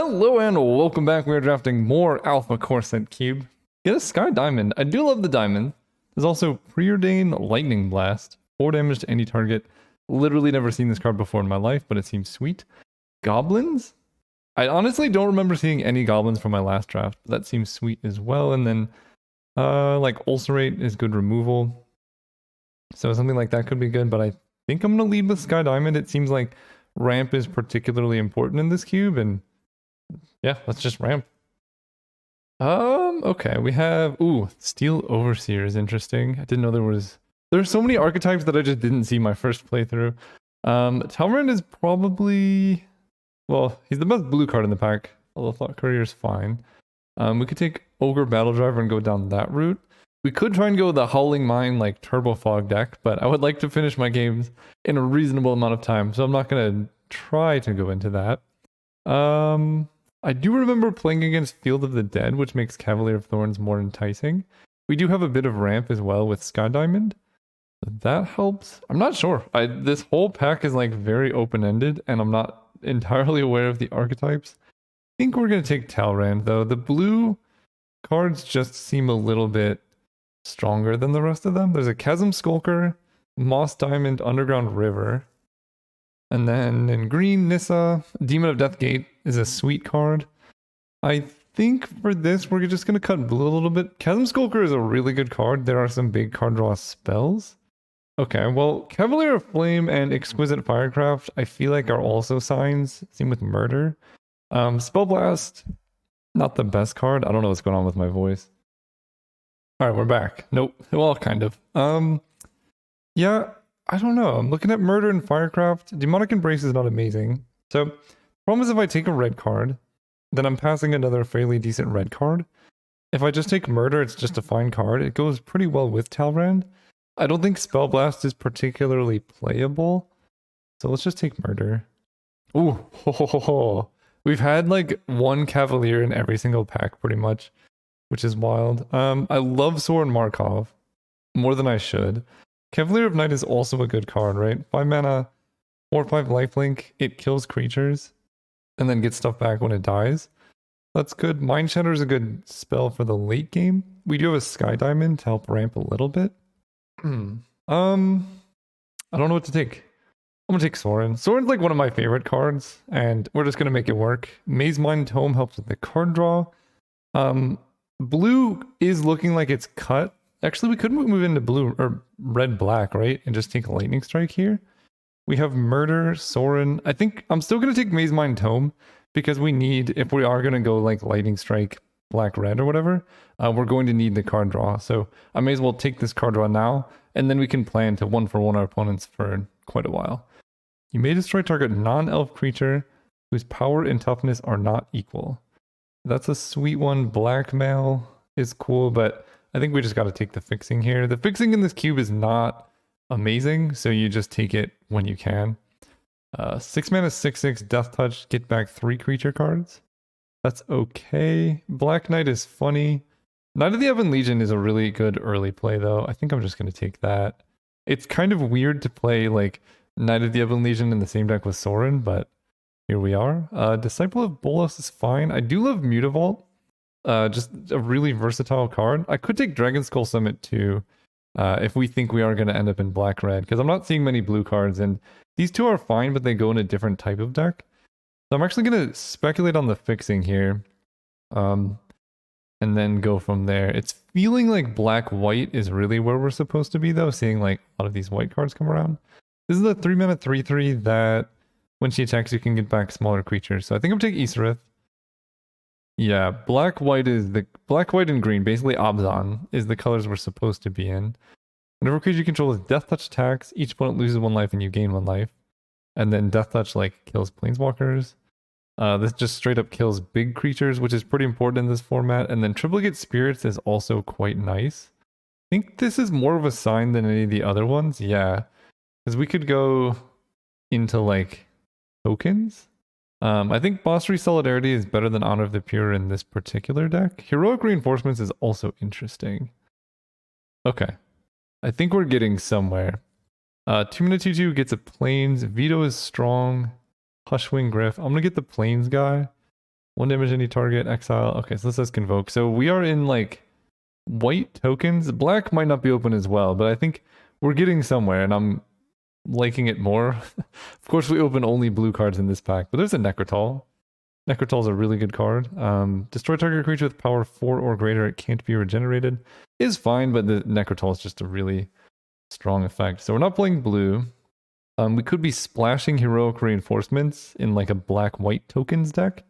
Hello and welcome back. We are drafting more Alpha Corset Cube. Get a Sky Diamond. I do love the diamond. There's also Preordained Lightning Blast. 4 damage to any target. Literally never seen this card before in my life, but it seems sweet. Goblins? I honestly don't remember seeing any goblins from my last draft, but that seems sweet as well. And then like Ulcerate is good removal. So something like that could be good, but I think I'm gonna lead with Sky Diamond. It seems like ramp is particularly important in this cube, and yeah, let's just ramp. Okay, we have Steel Overseer is interesting. I didn't know there's so many archetypes that I just didn't see my first playthrough. Talrand is probably, well, he's the best blue card in the pack, although Thought Courier is fine. We could take Ogre Battle Driver and go down that route. We could try and go with the Howling Mine like Turbo Fog deck, but I would like to finish my games in a reasonable amount of time, so I'm not gonna try to go into that. I do remember playing against Field of the Dead, which makes Cavalier of Thorns more enticing. We do have a bit of ramp as well with Sky Diamond. So that helps. I'm not sure. This whole pack is like very open-ended, and I'm not entirely aware of the archetypes. I think we're going to take Talrand, though. The blue cards just seem a little bit stronger than the rest of them. There's a Chasm Skulker, Moss Diamond, Underground River. And then in green, Nissa, Demon of Deathgate is a sweet card. I think for this, we're just going to cut blue a little bit. Chasm Skulker is a really good card. There are some big card draw spells. Okay, well, Cavalier of Flame and Exquisite Firecraft, I feel like are also signs. Same with Murder. Spell Blast, not the best card. I don't know what's going on with my voice. All right, we're back. Nope. Well, kind of. Yeah. I don't know. I'm looking at Murder and Firecraft. Demonic Embrace is not amazing. So, problem is if I take a red card, then I'm passing another fairly decent red card. If I just take Murder, it's just a fine card. It goes pretty well with Talrand. I don't think Spell Blast is particularly playable. So let's just take Murder. Ooh, ho, ho, ho, ho. We've had like one Cavalier in every single pack pretty much, which is wild. I love Soren Markov more than I should. Cavalier of Night is also a good card, right? 5 mana, 4/5 lifelink, it kills creatures, and then gets stuff back when it dies. That's good. Mind Shatter is a good spell for the late game. We do have a Sky Diamond to help ramp a little bit. I don't know what to take. I'm gonna take Soren. Soren's like one of my favorite cards, and we're just gonna make it work. Maze Mind Tome helps with the card draw. Blue is looking like it's cut. Actually, we could move into blue or red-black, right? And just take a Lightning Strike here. We have Murder, Soren. I think I'm still going to take Maze Mind Tome because we need, if we are going to go like Lightning Strike, black-red or whatever, we're going to need the card draw. So I may as well take this card draw now, and then we can plan to 1-for-1 our opponents for quite a while. You may destroy target non-elf creature whose power and toughness are not equal. That's a sweet one. Blackmail is cool, but I think we just got to take the fixing here. The fixing in this cube is not amazing, so you just take it when you can. 6 mana, 6/6, Death Touch, get back 3 creature cards. That's okay. Black Knight is funny. Knight of the Ebon Legion is a really good early play, though. I think I'm just going to take that. It's kind of weird to play like Knight of the Ebon Legion in the same deck with Soren, but here we are. Disciple of Bolas is fine. I do love Mutavault. Just a really versatile card. I could take Dragon Skull Summit too, if we think we are going to end up in black-red, because I'm not seeing many blue cards, and these two are fine, but they go in a different type of deck. So I'm actually going to speculate on the fixing here, and then go from there. It's feeling like black-white is really where we're supposed to be, though, seeing like a lot of these white cards come around. This is a 3 mana 3/3 that when she attacks, you can get back smaller creatures. So I think I'm taking Isrith. Yeah, black, white, and green, basically Abzan, is the colors we're supposed to be in. Whenever creature you control is Death Touch attacks, each opponent loses 1 life and you gain 1 life. And then Death Touch like kills planeswalkers. This just straight up kills big creatures, which is pretty important in this format. And then Triplicate Spirits is also quite nice. I think this is more of a sign than any of the other ones. Yeah, because we could go into like tokens. I think Boss-Free Solidarity is better than Honor of the Pure in this particular deck. Heroic Reinforcements is also interesting. Okay. I think we're getting somewhere. 2 mana 2/2 gets a Plains. Veto is strong. Hushwing Griff. I'm going to get the Plains guy. 1 damage any target, exile. Okay, so this says convoke. So we are in like white tokens. Black might not be open as well, but I think we're getting somewhere and I'm liking it more. Of course, we open only blue cards in this pack, but there's a Necrotal. Necrotal is a really good card. Destroy target creature with power 4 or greater. It can't be regenerated. Is fine, but the Necrotal is just a really strong effect. So we're not playing blue. We could be splashing heroic reinforcements in like a black-white tokens deck.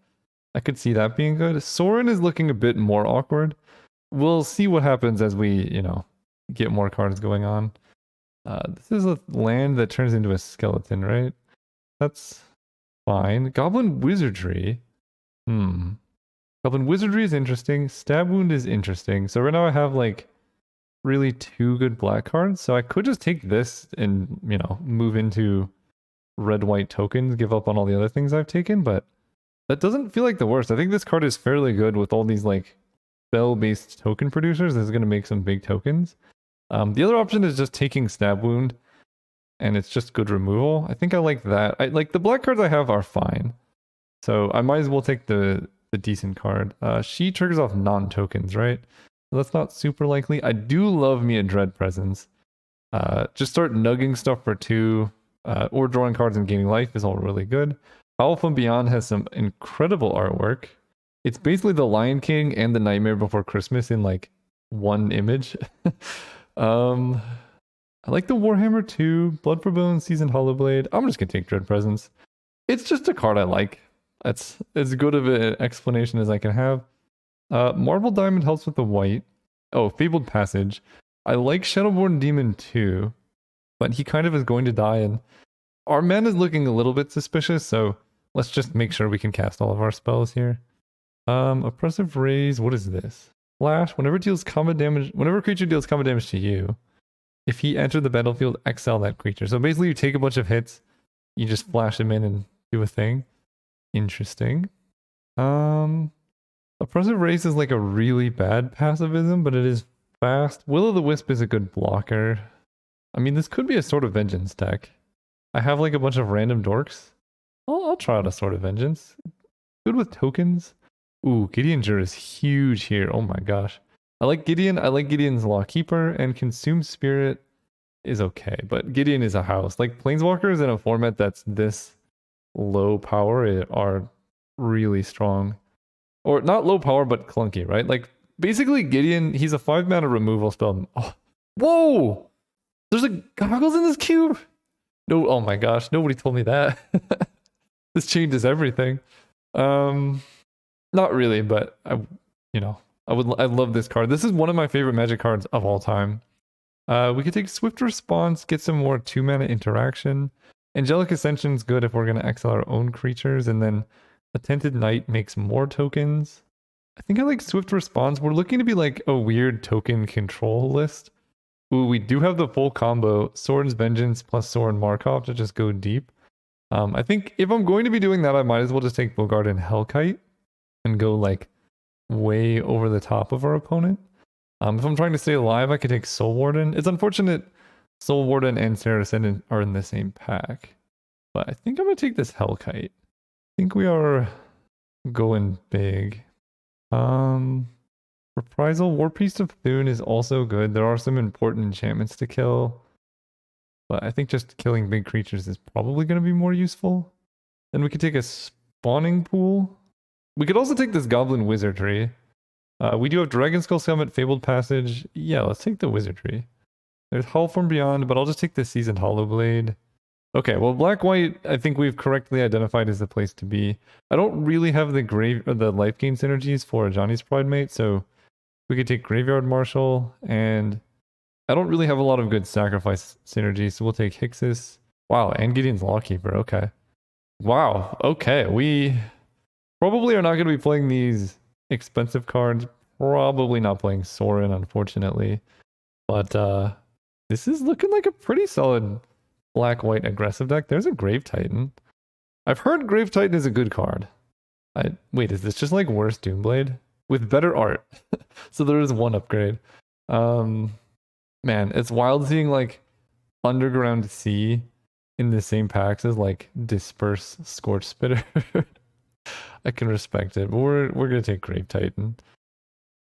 I could see that being good. Sorin is looking a bit more awkward. We'll see what happens as we, get more cards going on. This is a land that turns into a skeleton, right? That's fine. Goblin Wizardry. Goblin Wizardry is interesting. Stab Wound is interesting. So right now I have like really 2 good black cards. So I could just take this and, move into red-white tokens, give up on all the other things I've taken, but that doesn't feel like the worst. I think this card is fairly good with all these like spell-based token producers. This is going to make some big tokens. The other option is just taking Stab Wound, and it's just good removal. I think I like that. I like the black cards I have are fine. So I might as well take the decent card. She triggers off non-tokens, right? So that's not super likely. I do love me a Dread Presence. Just start nugging stuff for 2, or drawing cards and gaining life is all really good. Howl from Beyond has some incredible artwork. It's basically the Lion King and the Nightmare Before Christmas in like one image. I like the Warhammer 2, Blood for Bones, Seasoned Hollowblade. I'm just gonna take Dread Presence. It's just a card I like. That's as good of an explanation as I can have. Marble Diamond helps with the white. Oh, Fabled Passage. I like Shadowborn Demon too, but he kind of is going to die, and our mana is looking a little bit suspicious, so let's just make sure we can cast all of our spells here. Oppressive Raise, what is this? Flash, whenever creature deals combat damage to you, if he entered the battlefield, exile that creature. So basically you take a bunch of hits, you just flash him in and do a thing. Interesting. Oppressive Race is like a really bad passivism, but it is fast. Will-o'-the-Wisp is a good blocker. I mean, this could be a Sword of Vengeance deck. I have like a bunch of random dorks. I'll try out a Sword of Vengeance. Good with tokens. Ooh, Gideonger is huge here. Oh my gosh. I like Gideon. I like Gideon's Lawkeeper, and Consume Spirit is okay, but Gideon is a house. Like Planeswalkers in a format that's this low power are really strong. Or not low power, but clunky, right? Like basically Gideon, he's a 5-mana removal spell. Oh, whoa! There's a goggles in this cube? No, oh my gosh, nobody told me that. This changes everything. Not really, but I love this card. This is one of my favorite Magic cards of all time. We could take Swift Response, get some more 2-mana interaction. Angelic Ascension is good if we're going to exile our own creatures, and then Attented Knight makes more tokens. I think I like Swift Response. We're looking to be like a weird token control list. Ooh, we do have the full combo, Sorin's Vengeance plus Sorin Markov to just go deep. I think if I'm going to be doing that, I might as well just take Bogard and Hellkite and go like way over the top of our opponent. If I'm trying to stay alive, I could take Soul Warden. It's unfortunate Soul Warden and Saracen are in the same pack, but I think I'm going to take this Hellkite. I think we are going big. Reprisal, War Priest of Thune is also good. There are some important enchantments to kill, but I think just killing big creatures is probably going to be more useful. Then we could take a Spawning Pool. We could also take this Goblin Wizardry. We do have Dragon Skull Summit, Fabled Passage. Yeah, let's take the Wizardry. There's Hull from Beyond, but I'll just take the Seasoned Hollowblade. Okay, well, Black-White, I think we've correctly identified as the place to be. I don't really have the life gain synergies for Johnny's Pride Mate, so we could take Graveyard Marshal, and I don't really have a lot of good sacrifice synergies, so we'll take Hixus. Wow, and Gideon's Lawkeeper, okay. Wow, okay, we probably are not going to be playing these expensive cards. Probably not playing Sorin, unfortunately. But this is looking like a pretty solid black-white aggressive deck. There's a Grave Titan. I've heard Grave Titan is a good card. Wait, is this just like worse Doomblade? With better art. So there is one upgrade. Man, it's wild seeing like Underground Sea in the same packs as like Disperse Scorch Spitter. I can respect it. But we're gonna take Grave Titan.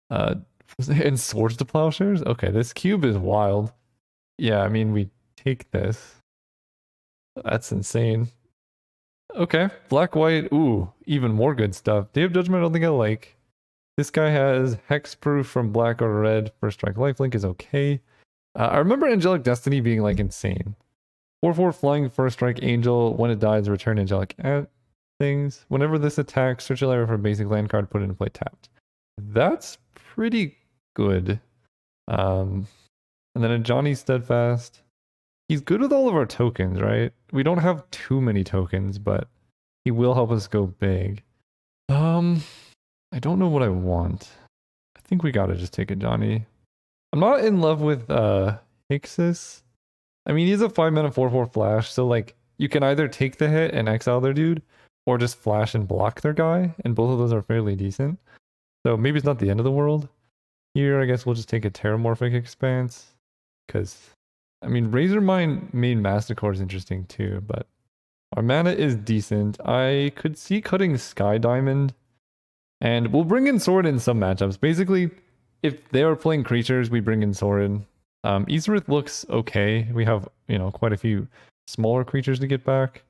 And Swords to Plowshares? Okay, this cube is wild. Yeah, I mean we take this. That's insane. Okay, black, white, ooh, even more good stuff. Day of Judgment I don't think I like. This guy has hexproof from black or red. First strike lifelink is okay. I remember Angelic Destiny being like insane. 4/4 flying first strike angel. When it dies, return angelic things. Whenever this attacks, search your library for a basic land card, put it in play tapped. That's pretty good. And then a Johnny Steadfast. He's good with all of our tokens, right? We don't have too many tokens, but he will help us go big. I don't know what I want. I think we gotta just take a Johnny. I'm not in love with Hixus. I mean, he's a 5-mana 4/4 flash, so like you can either take the hit and exile their dude, or just flash and block their guy, and both of those are fairly decent. So maybe it's not the end of the world. Here, I guess we'll just take a Terramorphic Expanse, because I mean, Razormine main Masticore is interesting too, but our mana is decent. I could see cutting Sky Diamond, and we'll bring in Sword in some matchups. Basically, if they are playing creatures, we bring in Sword. Aetherith looks okay. We have, quite a few smaller creatures to get back.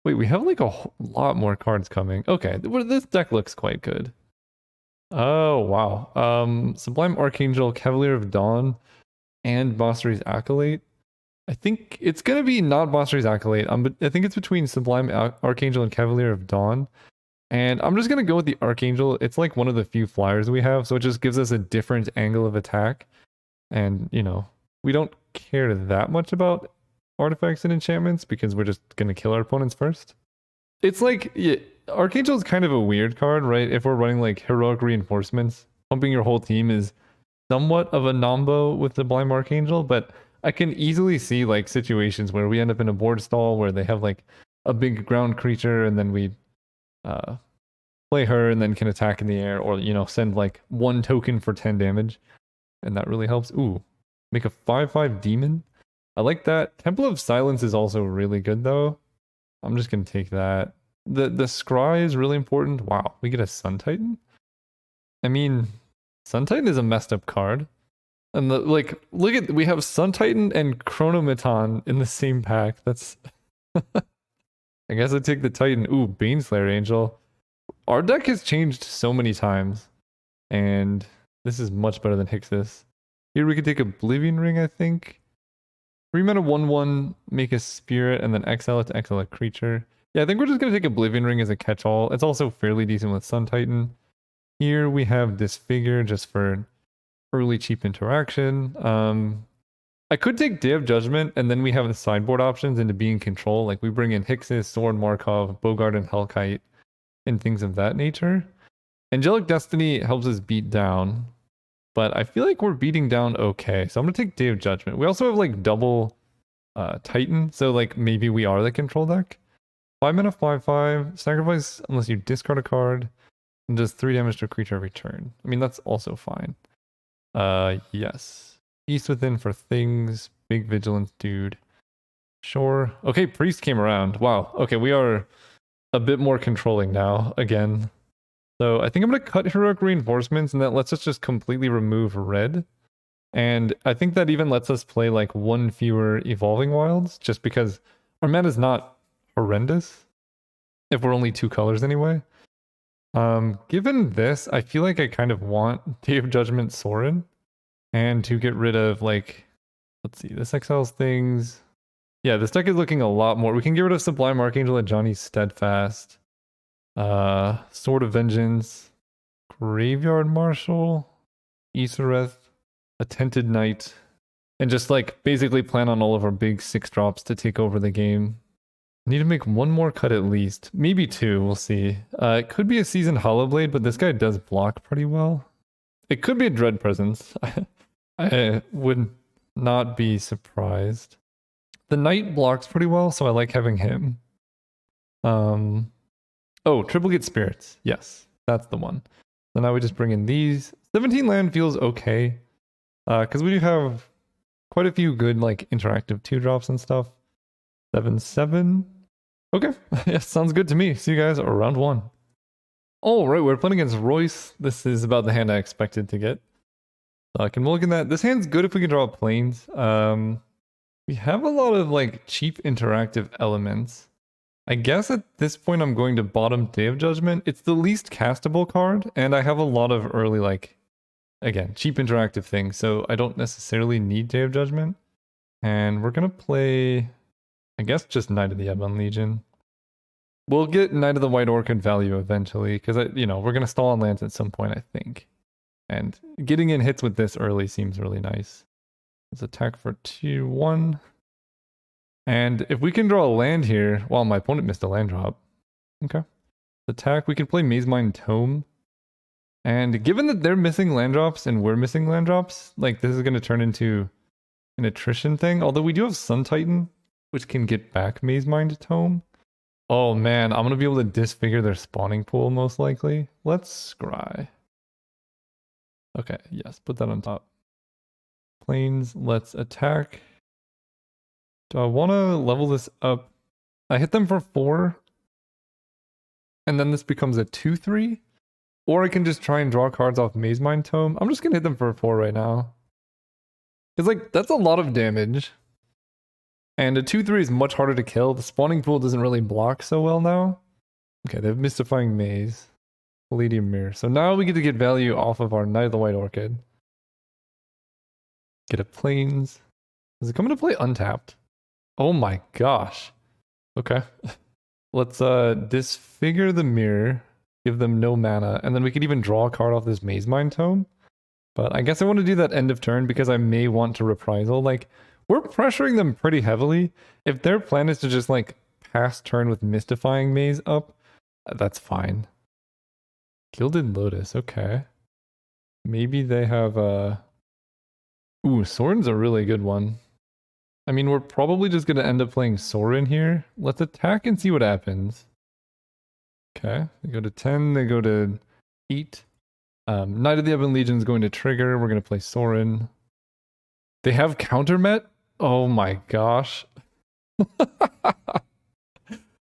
Wait, we have like a lot more cards coming. Okay, this deck looks quite good. Oh, wow. Sublime Archangel, Cavalier of Dawn, and Bossery's Acolyte. I think it's going to be not Bossery's Acolyte. I think it's between Sublime Archangel and Cavalier of Dawn. And I'm just going to go with the Archangel. It's like one of the few flyers we have, so it just gives us a different angle of attack. And, we don't care that much about artifacts and enchantments because we're just going to kill our opponents first. It's like, yeah, Archangel is kind of a weird card, right? If we're running like Heroic Reinforcements, pumping your whole team is somewhat of a nombo with the Sublime Archangel, but I can easily see like situations where we end up in a board stall where they have like a big ground creature and then we play her and then can attack in the air, or send like one token for 10 damage, and that really helps. Ooh, make a 5/5 demon. I like that. Temple of Silence is also really good though. I'm just gonna take that. The Scry is really important. Wow, we get a Sun Titan. I mean, Sun Titan is a messed up card. And look at, we have Sun Titan and Chronometon in the same pack. That's I guess I take the Titan. Ooh, Baneslayer Angel. Our deck has changed so many times, and this is much better than Hixus. Here we could take Oblivion Ring, I think. 3 mana 1/1, make a spirit, and then exile it to exile a creature. Yeah, I think we're just gonna take Oblivion Ring as a catch-all. It's also fairly decent with Sun Titan. Here we have Disfigure just for early cheap interaction. I could take Day of Judgment, and then we have the sideboard options into being control. Like we bring in Hixus, Sword, Markov, Bogart, and Hellkite, and things of that nature. Angelic Destiny helps us beat down, but I feel like we're beating down okay. So I'm gonna take Day of Judgment. We also have like double Titan, so like maybe we are the control deck. 5 mana 5/5, sacrifice unless you discard a card, and does 3 damage to a creature every turn. I mean, that's also fine. Yes. East Within for things. Big Vigilance dude. Sure. Okay, Priest came around. Wow. Okay, we are a bit more controlling now, again. So I think I'm going to cut Heroic Reinforcements, and that lets us just completely remove red. And I think that even lets us play like one fewer Evolving Wilds, just because our mana is not horrendous. If we're only 2 colors anyway. Given this, I feel like I kind of want Day of Judgment Sorin, and to get rid of like, let's see, this exiles things. Yeah, this deck is looking a lot more. We can get rid of Sublime Archangel and Johnny Steadfast. Sword of Vengeance, Graveyard Marshal, Aetherith, Attented Knight, and just like basically plan on all of our big 6 drops to take over the game. Need to make one more cut at least. Maybe 2, we'll see. It could be a Seasoned Hollowblade, but this guy does block pretty well. It could be a Dread Presence. I would not be surprised. The Knight blocks pretty well, so I like having him. Oh, Triplicate Spirits. Yes, that's the one. So now we just bring in these. 17 land feels okay. Because we do have quite a few good like interactive 2-drops and stuff. 7/7. Okay, yeah, sounds good to me. See you guys around 1. Oh, right, we're playing against Royce. This is about the hand I expected to get. So I can look at that. This hand's good if we can draw planes. We have a lot of like cheap interactive elements. I guess at this point I'm going to bottom Day of Judgment. It's the least castable card, and I have a lot of early like, again, cheap interactive things, so I don't necessarily need Day of Judgment. And we're gonna play, I guess, just Knight of the Ebon Legion. We'll get Knight of the White Orchid value eventually, because we're gonna stall on lands at some point, I think. And getting in hits with this early seems really nice. Let's attack for 2-1. And if we can draw a land here, well, my opponent missed a land drop. Okay. Attack, we can play Maze Mine Tome. And given that they're missing land drops and we're missing land drops, like this is going to turn into an attrition thing. Although we do have Sun Titan, which can get back Maze Mine Tome. Oh man, I'm going to be able to disfigure their spawning pool most likely. Let's scry. Okay, yes, put that on top. Planes, let's attack. Do I want to level this up? I hit them for 4. And then this becomes a 2-3. Or I can just try and draw cards off Maze Mine Tome. I'm just going to hit them for 4 right now. Because, like, that's a lot of damage. And a 2-3 is much harder to kill. The spawning pool doesn't really block so well now. Okay, they have Mystifying Maze. Palladium Mirror. So now we get to get value off of our Knight of the White Orchid. Get a Plains. Does it come into play untapped? Oh my gosh. Okay. Let's disfigure the mirror. Give them no mana. And then we could even draw a card off this Maze Mine Tome. But I guess I want to do that end of turn because I may want to reprisal. Like, we're pressuring them pretty heavily. If their plan is to just, like, pass turn with Mystifying Maze up, that's fine. Gilded Lotus, okay. Maybe they have Ooh, Soren's a really good one. I mean, we're probably just going to end up playing Soren here. Let's attack and see what happens. Okay, they go to 10, they go to 8. Knight of the Ebon Legion is going to trigger. We're going to play Soren. They have countermet? Oh my gosh.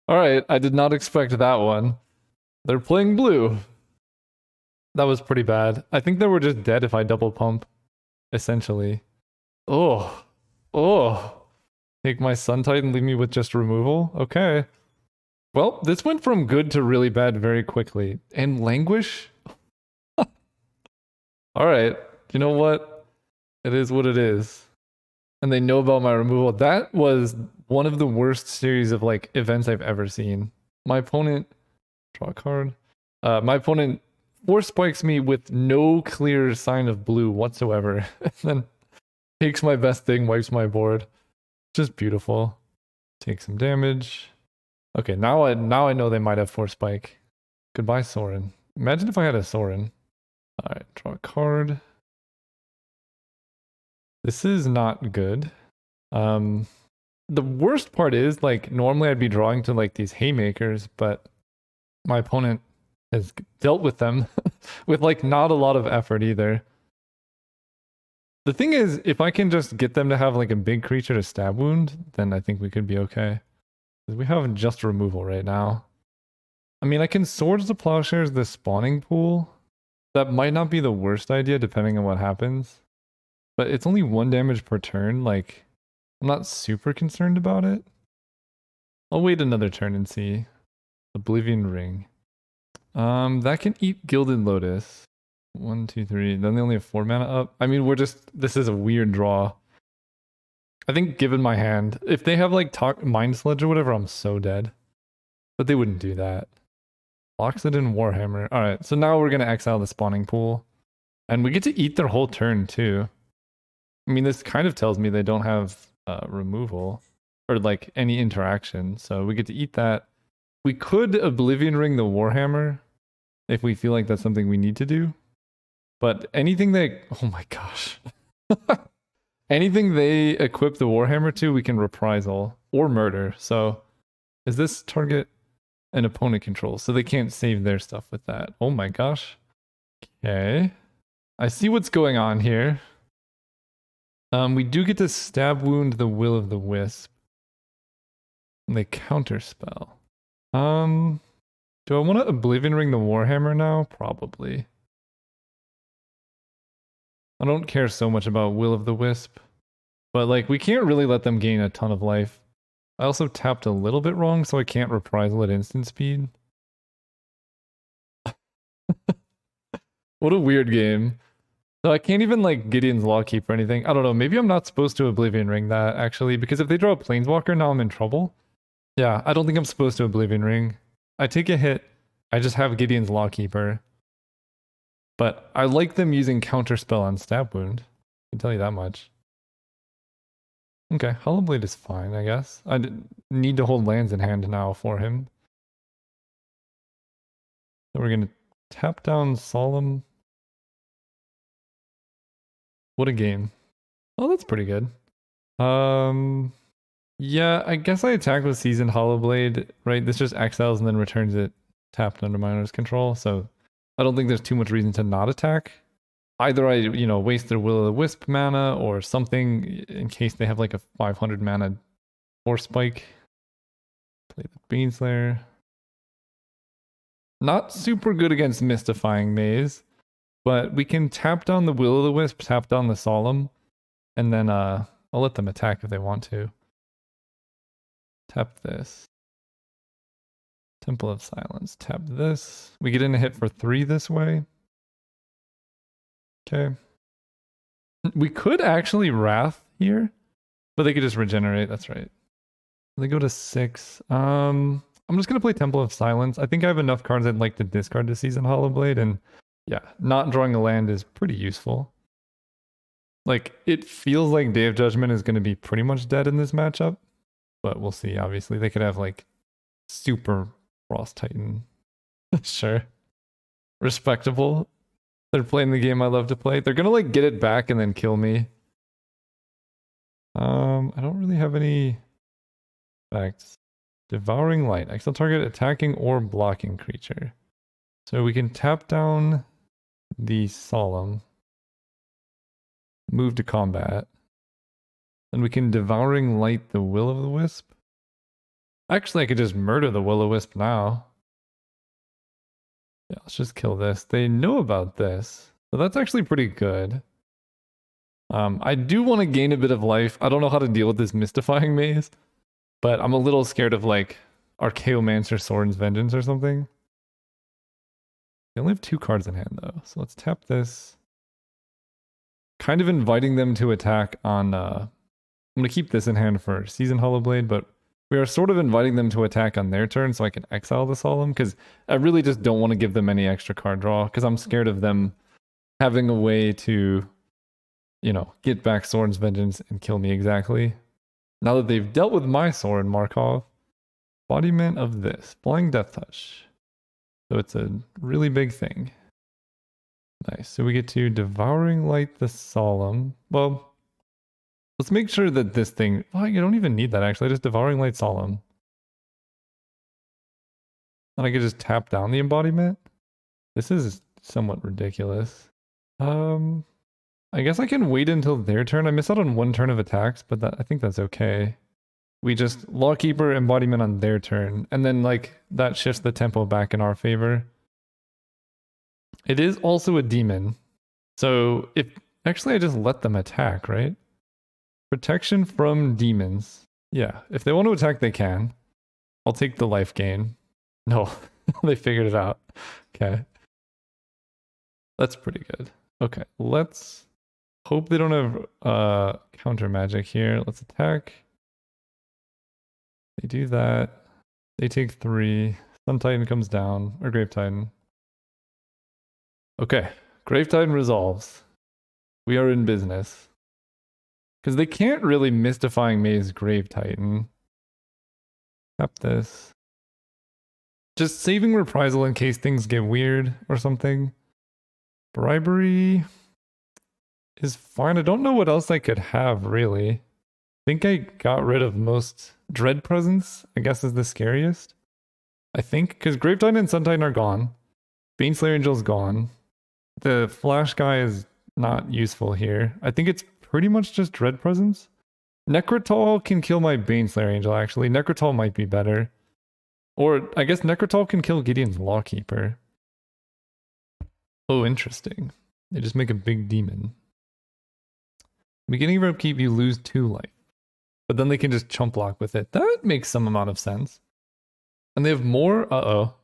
Alright, I did not expect that one. They're playing blue. That was pretty bad. I think they were just dead if I double pump, essentially. Oh. Oh. Take my Sun Titan, leave me with just removal? Okay. Well, this went from good to really bad very quickly. And Languish? Alright. You know what? It is what it is. And they know about my removal. That was one of the worst series of like events I've ever seen. My opponent... Draw a card. My opponent force spikes me with no clear sign of blue whatsoever. And then takes my best thing, wipes my board. Just beautiful. Take some damage. Okay, now I know they might have force spike. Goodbye, Soren. Imagine if I had a Soren. Alright, draw a card. This is not good. The worst part is, like, normally I'd be drawing to, like, these haymakers, but my opponent has dealt with them with, like, not a lot of effort either. The thing is, if I can just get them to have, like, a big creature to stab wound, then I think we could be okay. Because we have just removal right now. I mean, I can Swords to Plowshares the spawning pool. That might not be the worst idea, depending on what happens. But it's only 1 damage per turn, like, I'm not super concerned about it. I'll wait another turn and see. Oblivion Ring. That can eat Gilded Lotus. 1, 2, 3. Then they only have 4 mana up. I mean, this is a weird draw. I think given my hand, if they have like Mind Sludge or whatever, I'm so dead. But they wouldn't do that. Loxodon Warhammer. Alright, so now we're going to exile the spawning pool. And we get to eat their whole turn too. I mean, this kind of tells me they don't have removal. Or like any interaction. So we get to eat that. We could Oblivion Ring the Warhammer. If we feel like that's something we need to do. But anything they... Oh my gosh. Anything they equip the Warhammer to, we can reprisal. Or murder. So is this target an opponent control? So they can't save their stuff with that. Oh my gosh. Okay. I see what's going on here. We do get to stab wound the Will of the Wisp. And they counterspell. Do I want to Oblivion Ring the Warhammer now? Probably. I don't care so much about Will of the Wisp. But like, we can't really let them gain a ton of life. I also tapped a little bit wrong, so I can't reprisal at instant speed. What a weird game. So I can't even like Gideon's Lawkeep or anything. I don't know, maybe I'm not supposed to Oblivion Ring that actually, because if they draw a Planeswalker, now I'm in trouble. Yeah, I don't think I'm supposed to Oblivion Ring. I take a hit, I just have Gideon's Lawkeeper. But I like them using Counterspell on Stab Wound. I can tell you that much. Okay, Hollow Blade is fine, I guess. I need to hold lands in hand now for him. So we're gonna tap down Solemn. What a game. Oh, that's pretty good. Yeah, I guess I attack with Seasoned Hollow Blade, right? This just exiles and then returns it tapped under my owner's control, so I don't think there's too much reason to not attack. Either I, waste their Will of the Wisp mana or something in case they have like a 500 mana Force Spike. Play the Beanslayer. Not super good against Mystifying Maze, but we can tap down the Will of the Wisp, tap down the Solemn, and then I'll let them attack if they want to. Tap this. Temple of Silence. Tap this. We get in a hit for 3 this way. Okay. We could actually Wrath here, but they could just regenerate. That's right. They go to 6. I'm just going to play Temple of Silence. I think I have enough cards I'd like to discard to Seasoned Hollow Blade, and yeah, not drawing a land is pretty useful. Like, it feels like Day of Judgment is going to be pretty much dead in this matchup, but we'll see, obviously. They could have, like, super Frost Titan. Sure. Respectable. They're playing the game I love to play. They're going to, like, get it back and then kill me. I don't really have any effects. Devouring Light. Exile target attacking or blocking creature. So we can tap down the Solemn. Move to combat. And we can Devouring Light the Will of the Wisp. Actually, I could just murder the Will of the Wisp now. Yeah, let's just kill this. They know about this. So that's actually pretty good. I do want to gain a bit of life. I don't know how to deal with this Mystifying Maze. But I'm a little scared of like Archaeomancer Sorin's Vengeance or something. They only have 2 cards in hand though. So let's tap this. Kind of inviting them to attack on I'm gonna keep this in hand for Seasoned Hollow Blade, but we are sort of inviting them to attack on their turn so I can exile the Solemn, because I really just don't want to give them any extra card draw, because I'm scared of them having a way to, get back Sorin's Vengeance and kill me exactly. Now that they've dealt with my Sorin Markov, embodiment of this, Flying Death Touch. So it's a really big thing. Nice. So we get to Devouring Light the Solemn. Well, let's make sure that this thing... Oh, you don't even need that actually. Just Devouring Light Solemn. And I could just tap down the embodiment. This is somewhat ridiculous. I guess I can wait until their turn. I miss out on 1 turn of attacks, but I think that's okay. We just Lawkeeper embodiment on their turn, and then like that shifts the tempo back in our favor. It is also a demon. So if actually I just let them attack, right? Protection from demons. Yeah, if they want to attack, they can. I'll take the life gain. No, they figured it out. Okay. That's pretty good. Okay, let's hope they don't have counter magic here. Let's attack. They do that. They take 3. Sun Titan comes down, or Grave Titan. Okay, Grave Titan resolves. We are in business. Because they can't really Mystifying Maze Grave Titan. Tap this. Just saving reprisal in case things get weird or something. Bribery is fine. I don't know what else I could have, really. I think I got rid of most Dread Presence, I guess is the scariest. I think, because Grave Titan and Sun Titan are gone. Baneslayer Angel's gone. The Flash guy is not useful here. I think it's pretty much just Dread Presence. Necrotal can kill my Baneslayer Angel, actually. Necrotal might be better. Or I guess Necrotal can kill Gideon's Lawkeeper. Oh, interesting. They just make a big demon. Beginning of upkeep, you lose 2 life. But then they can just chump block with it. That makes some amount of sense. And they have more? Uh-oh.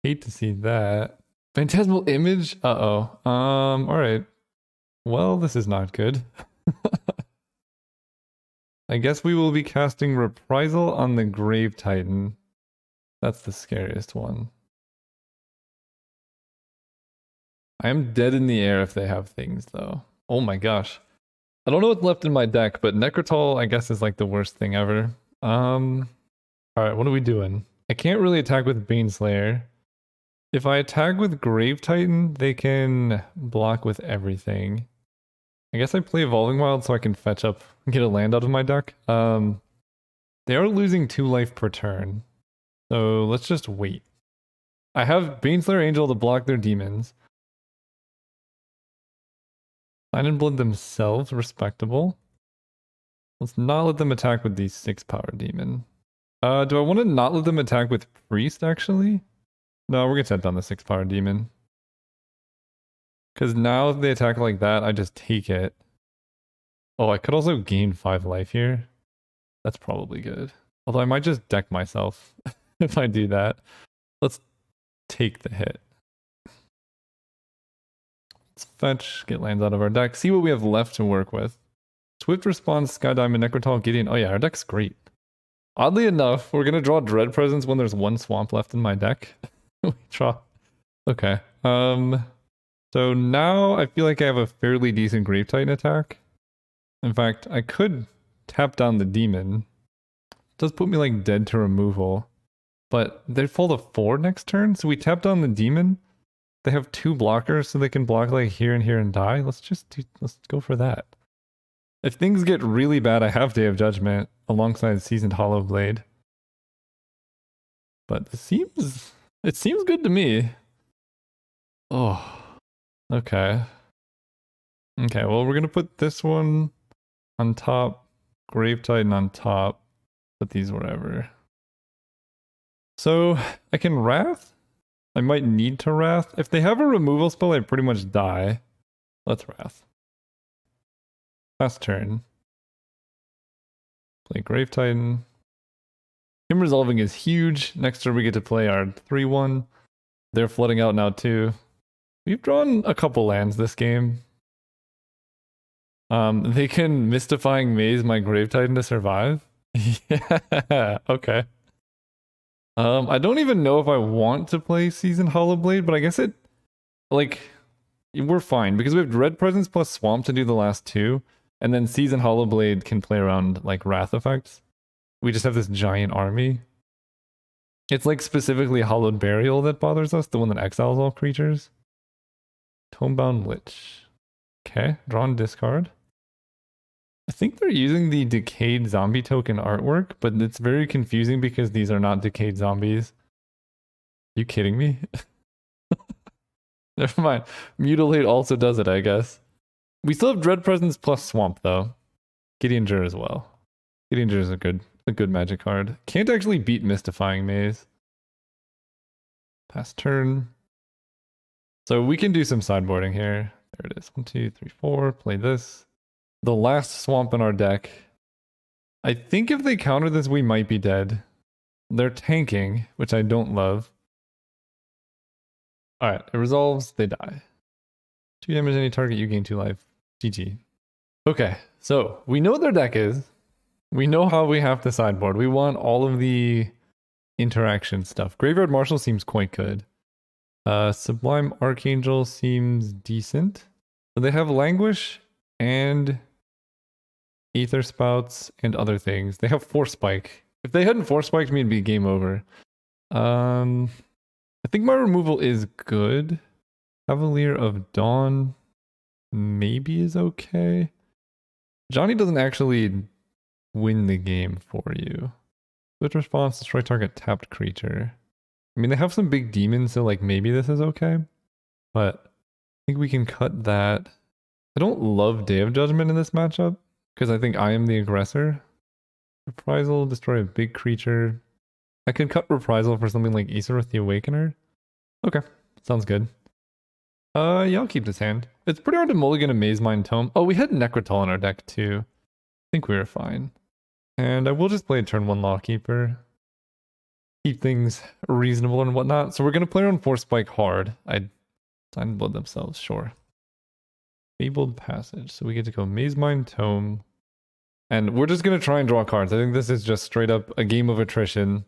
Hate to see that. Phantasmal Image? Uh-oh. Alright. Well, this is not good. I guess we will be casting Reprisal on the Grave Titan. That's the scariest one. I am dead in the air if they have things, though. Oh my gosh. I don't know what's left in my deck, but Necrotal, I guess, is like the worst thing ever. Alright, what are we doing? I can't really attack with Baneslayer. If I attack with Grave Titan, they can block with everything. I guess I play Evolving Wild so I can fetch up and get a land out of my deck. They are losing 2 life per turn. So let's just wait. I have Baneslayer Angel to block their demons. Sign in Blood themselves, respectable. Let's not let them attack with the 6 power demon. Do I want to not let them attack with Priest, actually? No, we're gonna set down the 6 power demon. Because now if they attack like that, I just take it. Oh, I could also gain 5 life here. That's probably good. Although I might just deck myself if I do that. Let's take the hit. Let's fetch, get lands out of our deck, see what we have left to work with. Swift Response, Sky Diamond, Necrotal, Gideon. Oh yeah, our deck's great. Oddly enough, we're gonna draw Dread Presence when there's 1 swamp left in my deck. We draw. Okay. So now I feel like I have a fairly decent Grave Titan attack. In fact, I could tap down the demon. It does put me like dead to removal. But they fall to 4 next turn, so we tap down the demon. They have 2 blockers, so they can block like here and die. Let's go for that. If things get really bad, I have Day of Judgment alongside Seasoned Hollowblade. But it seems good to me. Oh. Okay. Okay, well, we're gonna put this one on top, Grave Titan on top, put these wherever. So, I can Wrath? I might need to Wrath. If they have a removal spell, I pretty much die. Let's Wrath. Last turn. Play Grave Titan. Him resolving is huge. Next turn we get to play our 3-1. They're flooding out now too. We've drawn a couple lands this game. They can Mystifying Maze my Grave Titan to survive. Yeah, okay. I don't even know if I want to play Seasoned Hollowblade, but I guess it, like, we're fine because we have Dread Presence plus Swamp to do the last 2, and then Seasoned Hollowblade can play around like Wrath effects. We just have this giant army. It's like specifically Hallowed Burial that bothers us, the one that exiles all creatures. Tomebound Lich. Okay, draw and discard. I think they're using the Decayed Zombie token artwork, but it's very confusing because these are not Decayed Zombies. Are you kidding me? Never mind. Mutilate also does it, I guess. We still have Dread Presence plus Swamp, though. Gideonger as well. Gideonger is a good magic card. Can't actually beat Mystifying Maze. Pass turn. So we can do some sideboarding here. There it is. 1, 2, 3, 4. Play this. The last swamp in our deck. I think if they counter this, we might be dead. They're tanking, which I don't love. Alright, it resolves, they die. 2 damage any target, you gain 2 life. GG. Okay, so we know what their deck is. We know how we have to sideboard. We want all of the interaction stuff. Graveyard Marshal seems quite good. Sublime Archangel seems decent. So they have Languish and Aether Spouts and other things. They have Force Spike. If they hadn't Force Spiked me, it'd be game over. I think my removal is good. Cavalier of Dawn maybe is okay. Johnny doesn't actually win the game for you. Switch response, destroy target tapped creature. I mean, they have some big demons, so like maybe this is okay. But I think we can cut that. I don't love Day of Judgment in this matchup because I think I am the aggressor. Reprisal, destroy a big creature. I could cut Reprisal for something like Aesorith the Awakener. Okay, sounds good. Yeah, I'll keep this hand. It's pretty hard to mulligan a Maze Mind Tome. Oh, we had Necrotol in our deck too. I think we were fine. And I will just play a turn 1 Lawkeeper. Keep things reasonable and whatnot. So we're going to play on Force Spike hard. Sign Blood themselves, sure. Fabled Passage. So we get to go Maze Mind Tome. And we're just going to try and draw cards. I think this is just straight up a game of attrition.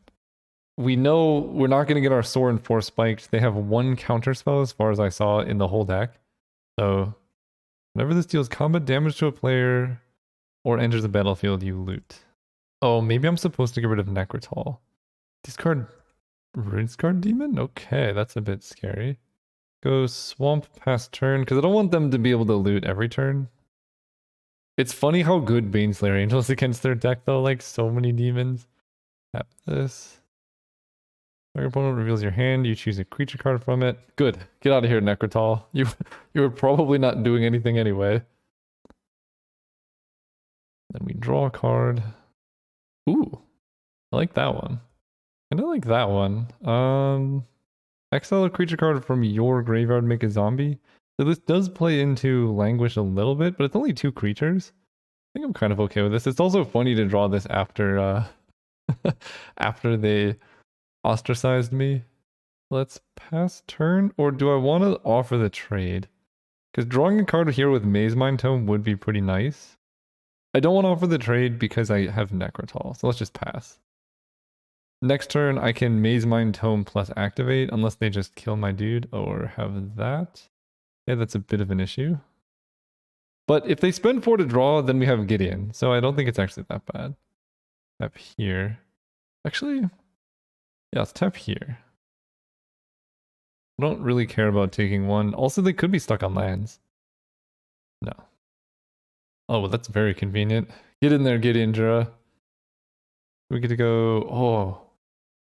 We know we're not going to get our Sorin Force Spiked. They have one counterspell as far as I saw in the whole deck. So whenever this deals combat damage to a player or enters the battlefield, you loot. Oh, maybe I'm supposed to get rid of Necrotol. Discard Rinceguard Demon? Okay, that's a bit scary. Go Swamp past turn, because I don't want them to be able to loot every turn. It's funny how good Baneslayer Angel is against their deck though, like so many demons. Tap this. Your opponent reveals your hand, you choose a creature card from it. Good. Get out of here, Necrotol. You were probably not doing anything anyway. Then we draw a card. Ooh. I like that one. I like that one. Exile a creature card from your graveyard, make a zombie. So this does play into Languish a little bit, but it's only 2 creatures. I think I'm kind of okay with this. It's also funny to draw this after after they ostracized me. Let's pass turn, or do I want to offer the trade? Because drawing a card here with Maze Mind Tome would be pretty nice. I don't want to offer the trade because I have Necrotol, so let's just pass. Next turn, I can Maze Mind Tome plus activate, unless they just kill my dude or have that. Yeah, that's a bit of an issue. But if they spend 4 to draw, then we have Gideon, so I don't think it's actually that bad. Tap here. Actually, yeah, let's tap here. I don't really care about taking 1. Also, they could be stuck on lands. No. Oh, well, that's very convenient. Get in there, Gideon Jura. We get to go... Oh...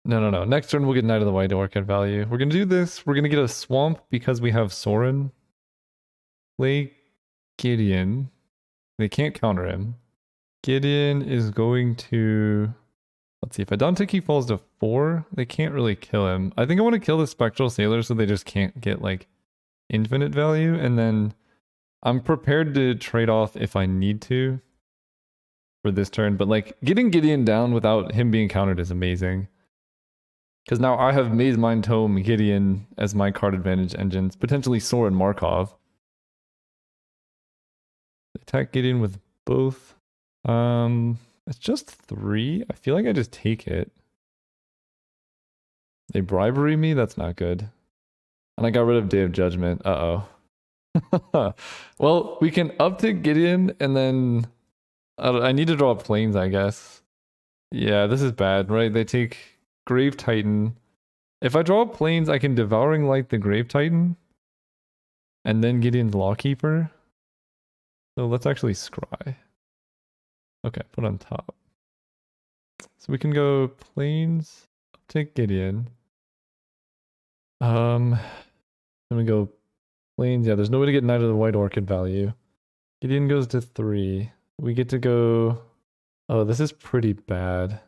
No. Next turn we'll get Knight of the White Orchid value. We're going to do this. We're going to get a Swamp because we have Sorin. Play Gideon. They can't counter him. Gideon is going to... Let's see, if Adantiki falls to 4, they can't really kill him. I think I want to kill the Spectral Sailor so they just can't get, like, infinite value. And then I'm prepared to trade off if I need to for this turn. But, like, getting Gideon down without him being countered is amazing. Because now I have Maze Mind Tome, Gideon as my card advantage engines, potentially Sorin Markov. Attack Gideon with both. It's just 3. I feel like I just take it. They bribery me? That's not good. And I got rid of Day of Judgment. Uh-oh. Well, we can uptick Gideon and then... I need to draw planes, I guess. Yeah, this is bad, right? They take... Grave Titan. If I draw planes, I can Devouring Light the Grave Titan. And then Gideon's Lawkeeper. So let's actually scry. Okay, put on top. So we can go planes, take Gideon. Then we go planes. Yeah, there's no way to get Knight of the White Orchid value. Gideon goes to 3. We get to go... Oh, this is pretty bad.